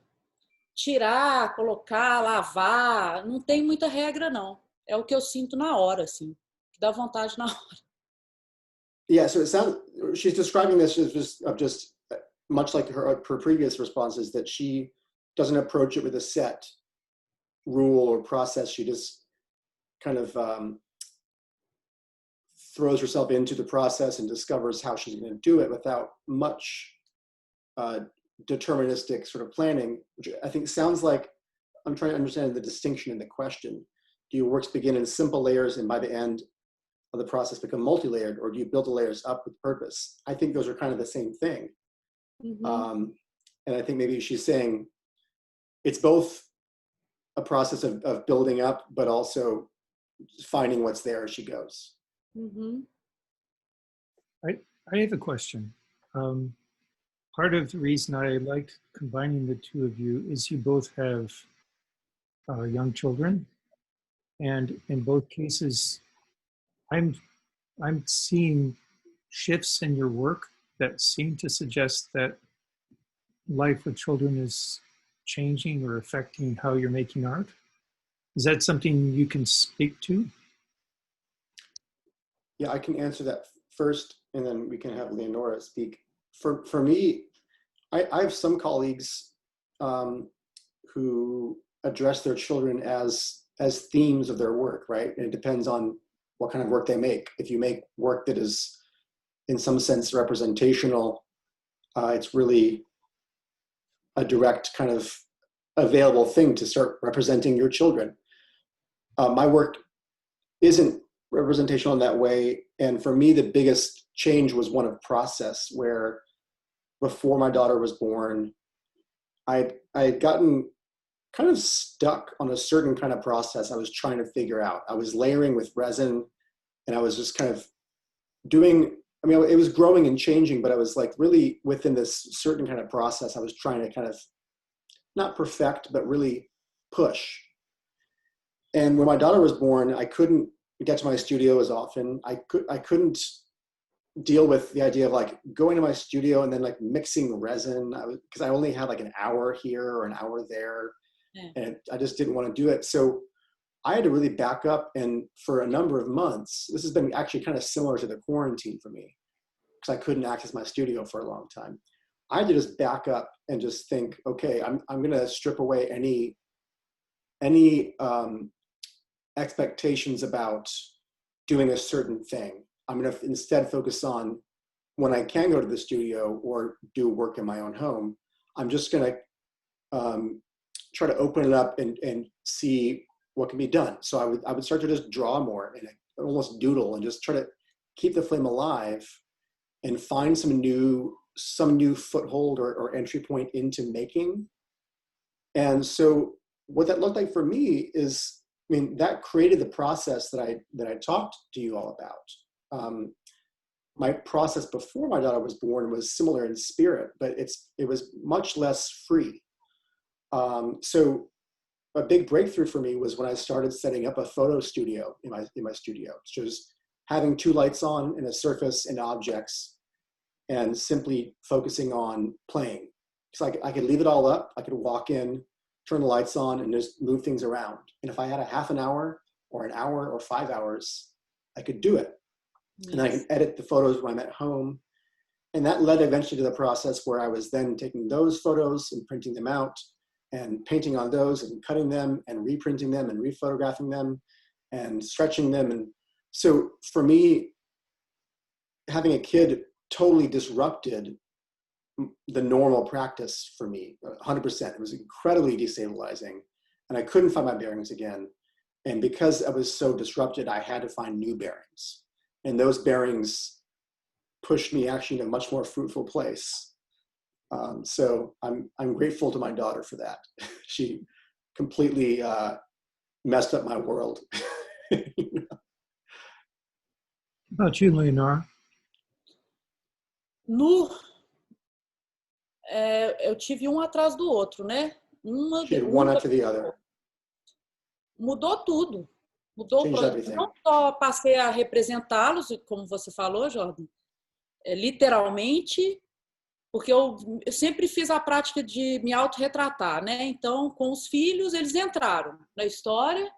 Speaker 3: tirar, colocar, lavar. Não tem muita regra, não. É o que eu sinto na hora, assim. Que dá vontade na hora.
Speaker 1: Yeah, so it sounds, she's describing this as just much like her previous responses, that she doesn't approach it with a set rule or process. She just kind of throws herself into the process and discovers how she's going to do it without much deterministic sort of planning, which I think sounds like, I'm trying to understand the distinction in the question. Do your works begin in simple layers and by the end of the process become multi-layered, or do you build the layers up with purpose? I think those are kind of the same thing. Mm-hmm. And I think maybe she's saying it's both a process of building up, but also finding what's there as she goes.
Speaker 3: Mm-hmm.
Speaker 2: I have a question. Part of the reason I liked combining the two of you is you both have young children, and in both cases, I'm seeing shifts in your work that seem to suggest that life with children is changing or affecting how you're making art. Is that something you can speak to?
Speaker 1: Yeah, I can answer that first, and then we can have Leonora speak. For me, I have some colleagues who address their children as themes of their work, right? And it depends on what kind of work they make. If you make work that is, in some sense, representational, it's really a direct kind of available thing to start representing your children. My work isn't representational in that way. And for me, the biggest change was one of process, where before my daughter was born, I had gotten kind of stuck on a certain kind of process I was trying to figure out. I was layering with resin, and I was just kind of doing, I mean, it was growing and changing, but I was like really within this certain kind of process I was trying to kind of not perfect, but really push. And when my daughter was born, I couldn't get to my studio as often. I couldn't deal with the idea of like going to my studio and then like mixing resin, because I only had like an hour here or an hour there. Yeah. And I just didn't want to do it. So I had to really back up, and for a number of months, this has been actually kind of similar to the quarantine for me, because I couldn't access my studio for a long time. I had to just back up and just think, okay, I'm going to strip away any expectations about doing a certain thing. I'm going to instead focus on when I can go to the studio or do work in my own home. I'm just going to try to open it up and see what can be done. So I would start to just draw more and almost doodle and just try to keep the flame alive and find some new foothold or entry point into making. And so what that looked like for me is, I mean, that created the process that I talked to you all about. My process before my daughter was born was similar in spirit, but it was much less free. So a big breakthrough for me was when I started setting up a photo studio in my studio. So just having two lights on and a surface and objects and simply focusing on playing. So I could leave it all up. I could walk in, turn the lights on, and just move things around. And if I had a half an hour or an hour or 5 hours, I could do it. Yes. And I could edit the photos when I'm at home. And that led eventually to the process where I was then taking those photos and printing them out and painting on those and cutting them and reprinting them and rephotographing them and stretching them. And so for me, having a kid totally disrupted the normal practice for me, 100%. It was incredibly destabilizing and I couldn't find my bearings again. And because I was so disrupted, I had to find new bearings. And those bearings pushed me actually in a much more fruitful place. So I'm grateful to my daughter for that. She completely messed up my world. You know?
Speaker 2: How about you, Leonora?
Speaker 3: Eu tive um atrás do outro, né?
Speaker 1: One after the other.
Speaker 3: Mudou tudo. Mudou o processo. Não só passei a representá-los, como você falou, Jordan, literalmente, porque eu sempre fiz a prática de me autorretratar, né? Então, com os filhos, eles entraram na história.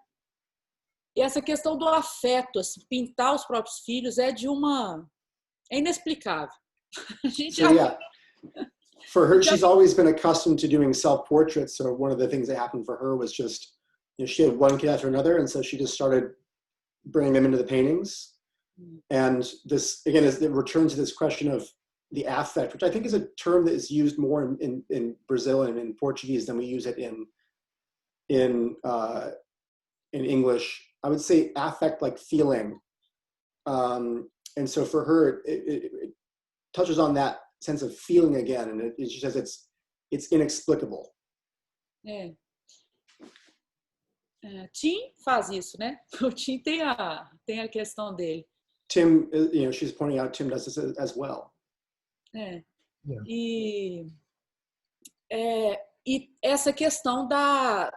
Speaker 3: E essa questão do afeto, assim, pintar os próprios filhos é inexplicável. A gente
Speaker 1: For her, she's always been accustomed to doing self-portraits. So one of the things that happened for her was just, you know, she had one kid after another. And so she just started bringing them into the paintings. And this, again, is it returns to this question of the affect, which I think is a term that is used more in Brazil and in Portuguese than we use it in English. I would say affect, like feeling. And so for her, it touches on that sense of feeling again, and she says it's inexplicable.
Speaker 3: Tim faz isso, né? O Tim tem a questão dele.
Speaker 1: Tim, you know, she's pointing out Tim does this as well.
Speaker 3: Yeah. E essa questão da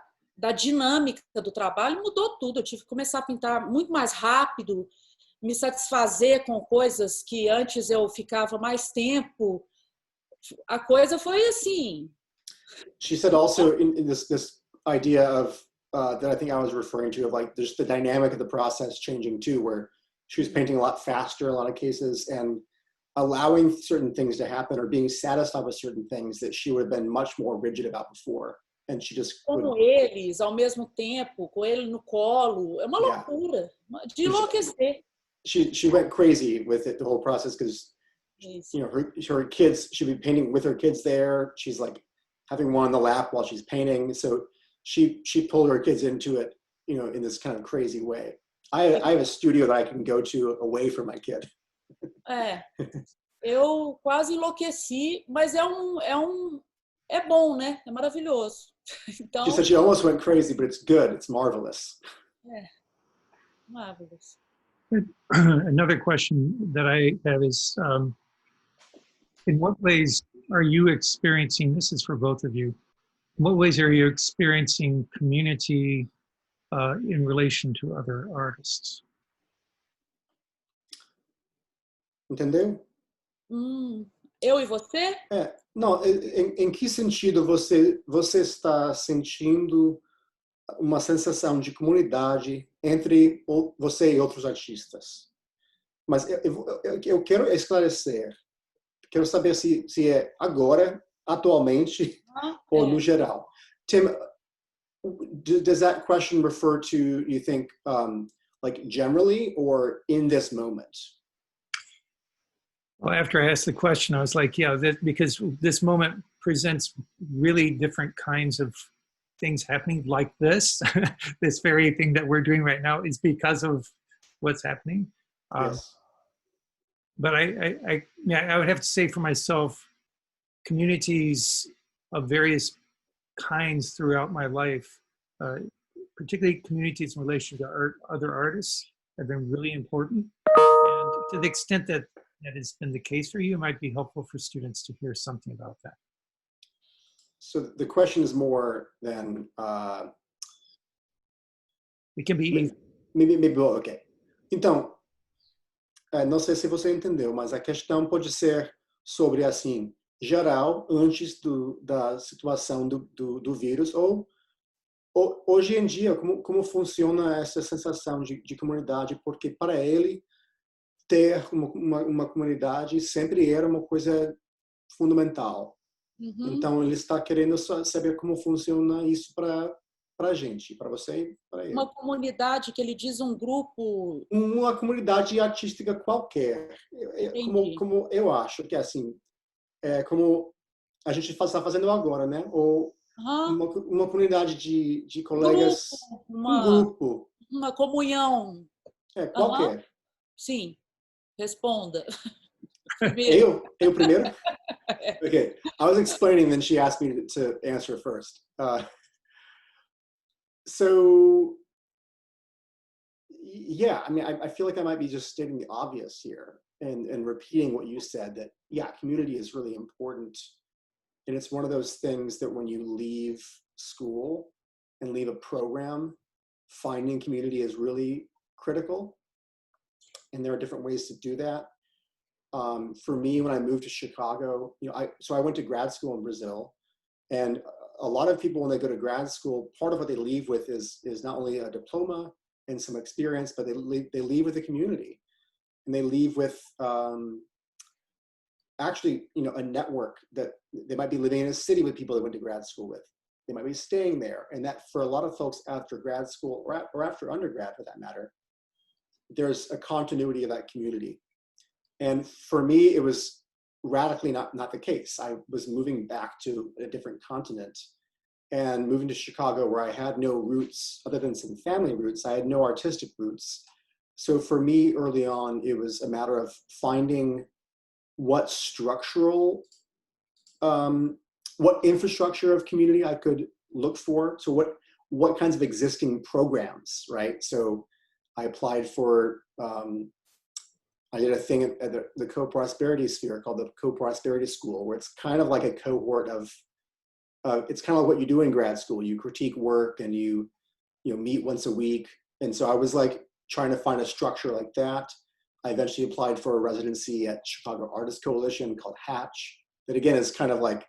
Speaker 3: dinâmica do trabalho mudou tudo. Eu tive que começar a pintar muito mais rápido, me satisfazer com coisas que antes eu ficava mais tempo. A coisa foi assim.
Speaker 1: She said also in this idea of that I think I was referring to, of like there's the dynamic of the process changing too, where she was painting a lot faster in a lot of cases and allowing certain things to happen or being satisfied with certain things that she would have been much more rigid about before. And she just
Speaker 3: como eles, ao mesmo tempo, com ele no colo. É uma loucura, de enlouquecer.
Speaker 1: She went crazy with it, the whole process, because you know her kids, she'd be painting with her kids there. She's like having one on the lap while she's painting. So she pulled her kids into it, you know, in this kind of crazy way. I have a studio that I can go to away from my kid.
Speaker 3: Eu quase enlouqueci, mas é bom, né? É maravilhoso. Então,
Speaker 1: she said she almost went crazy, but it's good. It's marvelous.
Speaker 3: Marvelous.
Speaker 2: Another question that I have is, in what ways are you experiencing, this is for both of you, in what ways are you experiencing community in relation to other artists?
Speaker 1: Entendeu?
Speaker 3: Eu e você?
Speaker 1: Não, em que sentido você está sentindo uma sensação de comunidade entre você e outros artistas? Mas eu quero esclarecer, quero saber se é agora, atualmente, ou no geral. Tim, does that question refer to, you think, like generally or in this moment?
Speaker 2: Well, after I asked the question, I was like, yeah, because this moment presents really different kinds of things happening like this. This very thing that we're doing right now is because of what's happening.
Speaker 1: Yes.
Speaker 2: But I would have to say for myself, communities of various kinds throughout my life, particularly communities in relation to other artists, have been really important. And to the extent that has been the case for you, it might be helpful for students to hear something about that.
Speaker 1: So the question is more than...
Speaker 2: it can be...
Speaker 1: Maybe okay. Então, não sei se você entendeu, mas a questão pode ser sobre, assim, geral, antes da situação do vírus, ou hoje em dia, como funciona essa sensação de comunidade, porque para ele, ter uma comunidade sempre era uma coisa fundamental.
Speaker 3: Uhum.
Speaker 1: Então, ele está querendo saber como funciona isso para a gente, para você e para ele.
Speaker 3: Uma comunidade que ele diz um grupo.
Speaker 1: Uma comunidade artística qualquer.
Speaker 3: Entendi.
Speaker 1: Como eu acho que, assim, como a gente está fazendo agora, né? Ou
Speaker 3: Aham.
Speaker 1: uma comunidade de
Speaker 3: Um grupo,
Speaker 1: colegas, um
Speaker 3: uma,
Speaker 1: grupo,
Speaker 3: uma comunhão. Aham.
Speaker 1: qualquer.
Speaker 3: Sim, responda. Primeiro.
Speaker 1: Eu primeiro? Okay. I was explaining, then she asked me to answer first. So, yeah, I mean, I feel like I might be just stating the obvious here and repeating what you said, that, yeah, community is really important. And it's one of those things that when you leave school and leave a program, finding community is really critical. And there are different ways to do that. For me, when I moved to Chicago, I went to grad school in Brazil, and a lot of people, when they go to grad school, part of what they leave with is not only a diploma and some experience, but they leave with a community, and they leave with actually, a network that they might be living in a city with people they went to grad school with. They might be staying there, and that for a lot of folks after grad school or after undergrad, for that matter, there's a continuity of that community. And for me, it was radically not the case. I was moving back to a different continent and moving to Chicago, where I had no roots other than some family roots. I had no artistic roots. So for me, early on, it was a matter of finding what what infrastructure of community I could look for. So what kinds of existing programs, right? So I applied for, I did a thing at the co-prosperity sphere called the co-prosperity school, where it's kind of like a cohort of, it's kind of like what you do in grad school. You critique work and you meet once a week. And so I was like trying to find a structure like that. I eventually applied for a residency at Chicago Artists Coalition called Hatch. That again is kind of like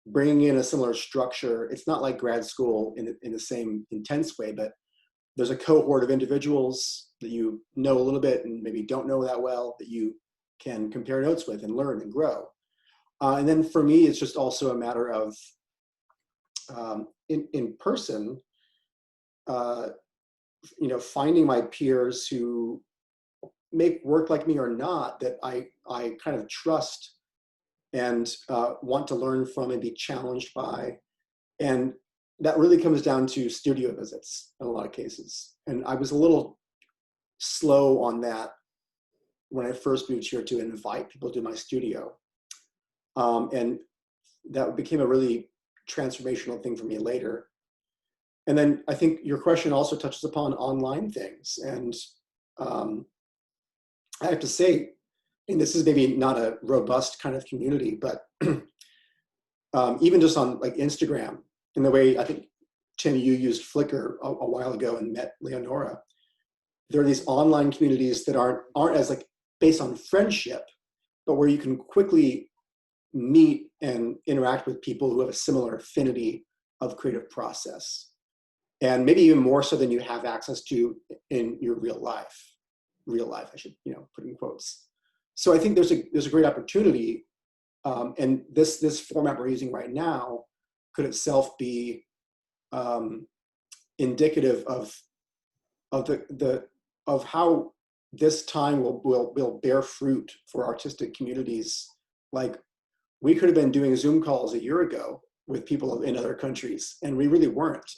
Speaker 1: bringing in a similar structure. It's not like grad school in the same intense way, but there's a cohort of individuals that you know a little bit and maybe don't know that well, that you can compare notes with and learn and grow. And then for me, it's just also a matter of in person, finding my peers who make work like me or not, that I kind of trust and want to learn from and be challenged by. And that really comes down to studio visits in a lot of cases. And I was a little slow on that when I first moved here to invite people to my studio. And that became a really transformational thing for me later. And then I think your question also touches upon online things. And I have to say, and this is maybe not a robust kind of community, but even just on like Instagram, in the way I think, Tim, you used Flickr a while ago and met Leonora. There are these online communities that aren't as like based on friendship, but where you can quickly meet and interact with people who have a similar affinity of creative process. And maybe even more so than you have access to in your real life, I should, put in quotes. So I think there's a great opportunity. And this format we're using right now could itself be indicative of how this time will bear fruit for artistic communities. Like, we could have been doing Zoom calls a year ago with people in other countries, and we really weren't.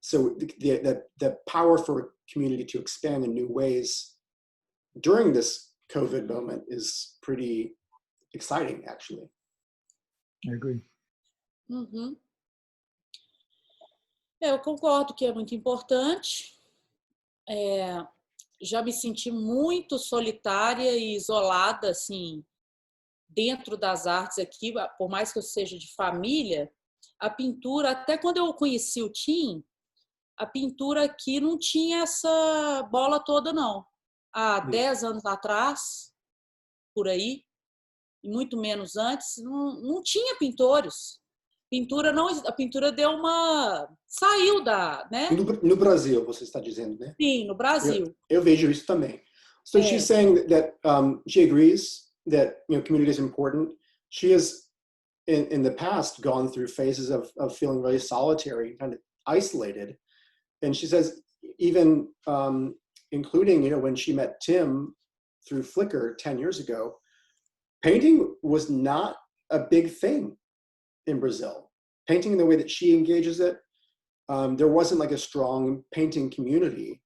Speaker 1: So the power for community to expand in new ways during this COVID moment is pretty exciting, actually.
Speaker 2: I agree.
Speaker 3: Uhum. Eu concordo que é muito importante. Já me senti muito solitária e isolada, assim, dentro das artes aqui, por mais que eu seja de família. A pintura, até quando eu conheci o Tim, a pintura aqui não tinha essa bola toda, não. há 10 anos atrás, por aí, e muito menos antes, não tinha pintores. A pintura deu saiu né?
Speaker 1: No Brasil, você está dizendo, né?
Speaker 3: Sim, no Brasil.
Speaker 1: Eu vejo isso também. So she's saying that she agrees that community is important. She has in the past gone through phases of feeling really solitary, kind of isolated, and she says even including when she met Tim through Flickr 10 years ago, painting was not a big thing in Brazil. Painting in the way that she engages it, there wasn't like a strong painting community.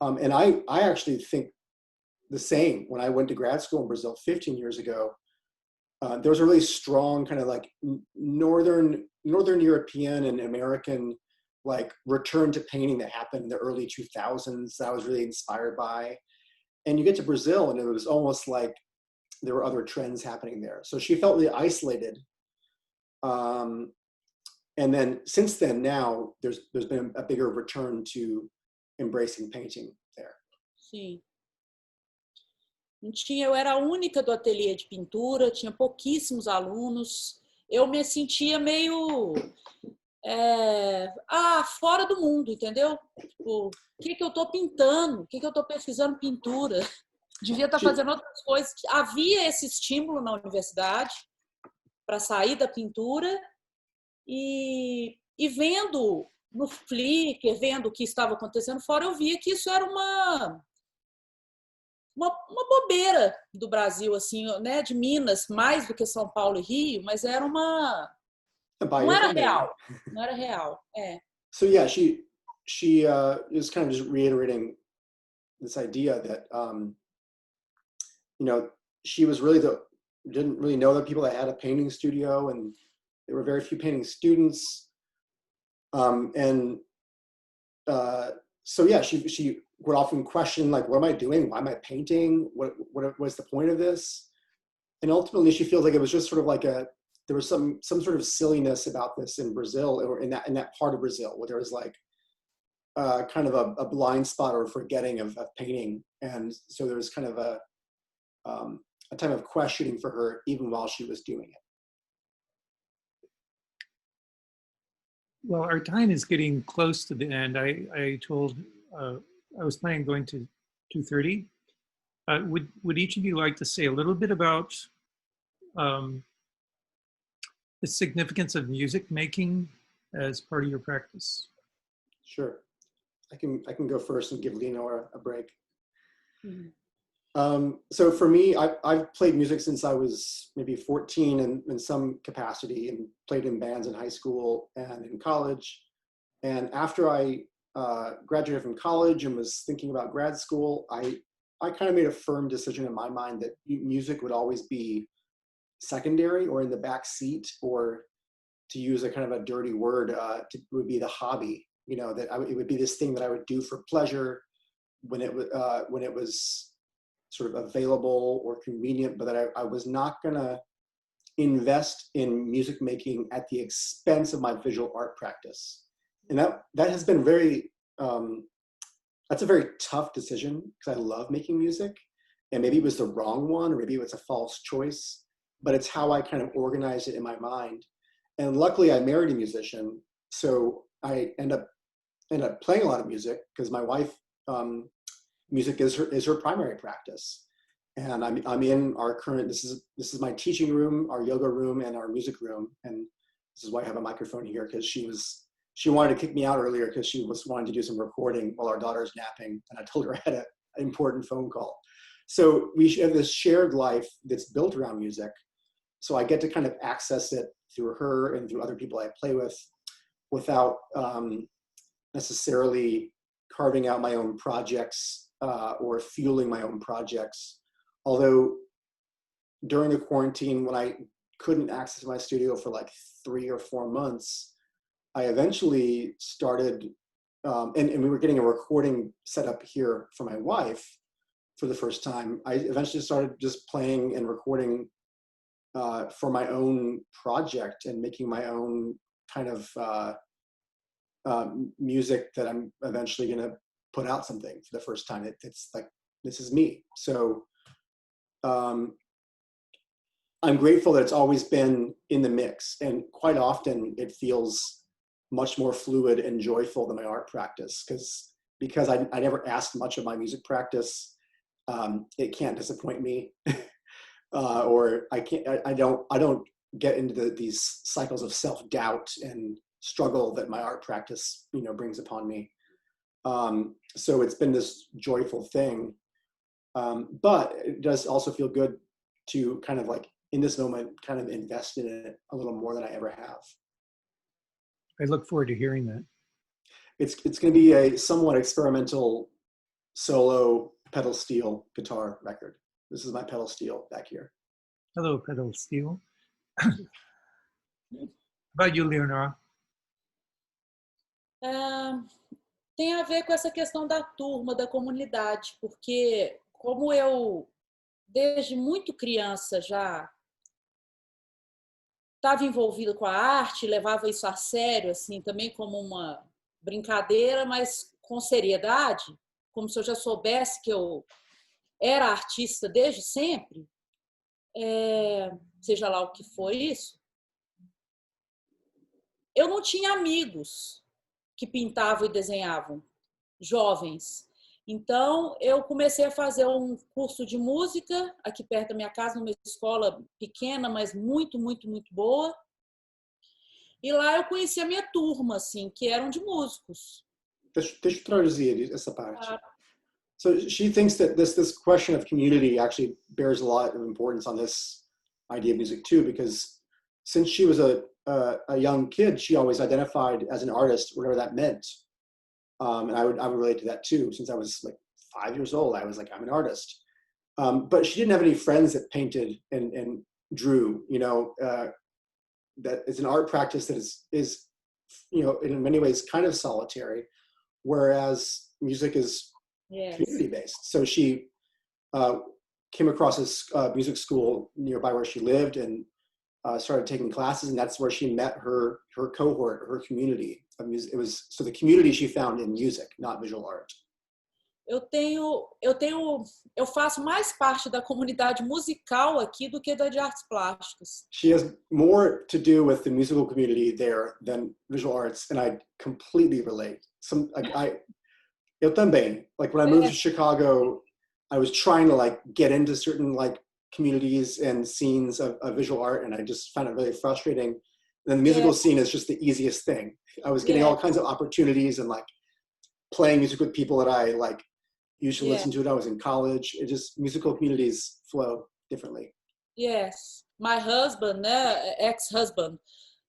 Speaker 1: And I actually think the same. When I went to grad school in Brazil 15 years ago, there was a really strong kind of like Northern European and American like return to painting that happened in the early 2000s that I was really inspired by. And you get to Brazil and it was almost like there were other trends happening there. So she felt really isolated. And then since then, now there's been a bigger return to embracing painting there.
Speaker 3: Sim. Eu era a única do ateliê de pintura, tinha pouquíssimos alunos. Eu me sentia meio fora do mundo, entendeu? Tipo, o que eu estou pintando? O que eu estou pesquisando pintura? Devia estar fazendo outras coisas. Havia esse estímulo na universidade para sair da pintura e vendo no Flickr, vendo o que estava acontecendo fora, eu via que isso era uma bobeira do Brasil, assim, né? De Minas, mais do que São Paulo e Rio, mas era não era real. Não era real.
Speaker 1: So yeah, she is kind of just reiterating this idea that she was really didn't really know the people that had a painting studio, and there were very few painting students. So yeah, she would often question like, what am I doing? Why am I painting? What was the point of this? And ultimately she feels like it was just sort of like there was some sort of silliness about this in Brazil, or in that part of Brazil, where there was like kind of a blind spot or forgetting of painting. And so there was kind of a time of questioning for her even while she was doing it.
Speaker 2: Well, our time is getting close to the end. I told, I was planning on going to 2:30. Would each of you like to say a little bit about the significance of music making as part of your practice?
Speaker 1: Sure. I can go first and give Leonora a break.
Speaker 3: Mm-hmm.
Speaker 1: So for me, I've played music since I was maybe 14 in some capacity, and played in bands in high school and in college. And after I graduated from college and was thinking about grad school, I kind of made a firm decision in my mind that music would always be secondary or in the back seat, or to use a kind of a dirty word, would be the hobby. That it would be this thing that I would do for pleasure when it was sort of available or convenient, but that I was not gonna invest in music making at the expense of my visual art practice. And that has been that's a very tough decision, because I love making music, and maybe it was the wrong one, or maybe it was a false choice, but it's how I kind of organized it in my mind. And luckily I married a musician, so I end up playing a lot of music, because my wife, music is her primary practice. And I'm in our current, this is my teaching room, our yoga room, and our music room. And this is why I have a microphone here, because she wanted to kick me out earlier because she was wanting to do some recording while our daughter's napping, and I told her I had an important phone call. So we have this shared life that's built around music. So I get to kind of access it through her and through other people I play with, without necessarily carving out my own projects or fueling my own projects. Although during the quarantine, when I couldn't access my studio for like 3 or 4 months, I eventually started, and we were getting a recording set up here for my wife for the first time. I eventually started just playing and recording for my own project, and making my own kind of music that I'm eventually going to put out something for the first time. It's like, This is me. So I'm grateful that it's always been in the mix, and quite often it feels much more fluid and joyful than my art practice, because I never asked much of my music practice. It can't disappoint me, or I don't get into these cycles of self-doubt and struggle that my art practice, brings upon me. So it's been this joyful thing, but it does also feel good to kind of like in this moment kind of invest in it a little more than I ever have.
Speaker 2: I look forward to hearing that.
Speaker 1: It's going to be a somewhat experimental solo pedal steel guitar record. This is my pedal steel back here.
Speaker 2: Hello, pedal steel. How about you, Leonora?
Speaker 3: Tem a ver com essa questão da turma, da comunidade, porque como eu, desde muito criança, já estava envolvida com a arte, levava isso a sério, assim, também como uma brincadeira, mas com seriedade, como se eu já soubesse que eu era artista desde sempre, seja lá o que for isso, eu não tinha amigos que pintavam e desenhavam, jovens. Então, eu comecei a fazer um curso de música aqui perto da minha casa, numa escola pequena, mas muito, muito, muito boa. E lá eu conheci a minha turma, assim, que eram de músicos.
Speaker 1: Deixa eu traduzir essa parte. So she thinks that this question of community actually bears a lot of importance on this idea of music too, because since she was a young kid, she always identified as an artist, whatever that meant. And I would relate to that too. Since I was like 5 years old, I was like, I'm an artist. But she didn't have any friends that painted and drew, that is an art practice that is, in many ways kind of solitary, whereas music is community-based. So she came across this music school nearby where she lived and started taking classes, and that's where she met her cohort, her community of music. It was so the community she found in music, not visual art.
Speaker 3: Eu faço mais parte da comunidade musical aqui do que da de artes plásticas.
Speaker 1: She has more to do with the musical community there than visual arts, and I completely relate. Eu também. Like when I moved to Chicago, I was trying to get into certain communities and scenes of visual art, and I just found it really frustrating. And then the musical scene is just the easiest thing. I was getting all kinds of opportunities and playing music with people that I used to listen to when I was in college. It just, musical communities flow differently.
Speaker 3: Yes. My husband, né, ex-husband,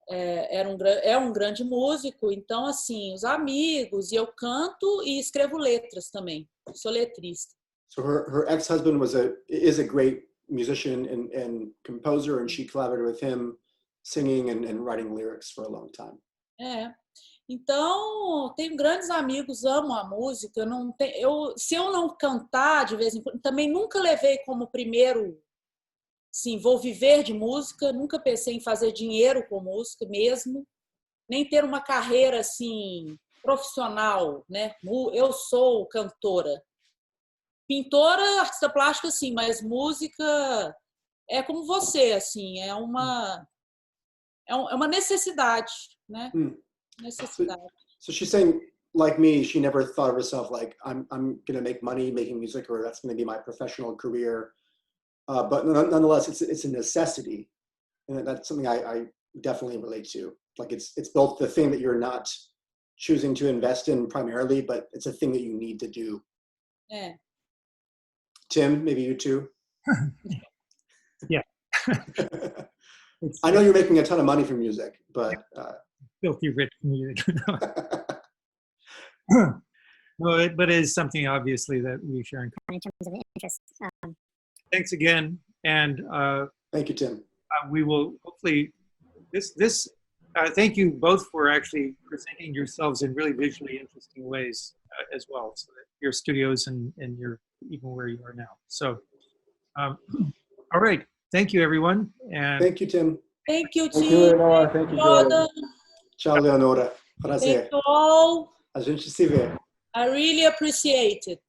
Speaker 3: é um grande músico, então assim, os amigos, e eu canto e escrevo letras também. Sou letrista.
Speaker 1: So her ex-husband is a great musician and composer, and she collaborated with him singing and writing lyrics for a long time.
Speaker 3: Então, tenho grandes amigos, amo a música. Se eu não cantar de vez em quando, também nunca levei como primeiro, sim, vou viver de música, nunca pensei em fazer dinheiro com música mesmo, nem ter uma carreira assim profissional, né? Eu sou cantora. Pintora, artista plástica, sim, mas música é como você, assim, é uma necessidade, né? Necessidade.
Speaker 1: So she's saying, like me, she never thought of herself I'm going to make money making music, or that's going to be my professional career. But nonetheless, it's a necessity, and that's something I definitely relate to. It's both the thing that you're not choosing to invest in primarily, but it's a thing that you need to do. Tim, maybe you too?
Speaker 2: Yeah.
Speaker 1: I know you're making a ton of money from music, but...
Speaker 2: filthy rich music. No, but it is something obviously that we share in common in terms of interest. Thanks again, and
Speaker 1: thank you, Tim.
Speaker 2: We will hopefully thank you both for actually presenting yourselves in really visually interesting ways as well, so that your studios and your even where you are now. So, all right, thank you, everyone, and
Speaker 1: thank you, Tim.
Speaker 3: Thank you, Tim.
Speaker 1: Thank you, Leonora. Thank you, Gabriella. Ciao, Leonora. Prazer.
Speaker 3: Thank you all.
Speaker 1: A gente se vê.
Speaker 3: I really appreciate it.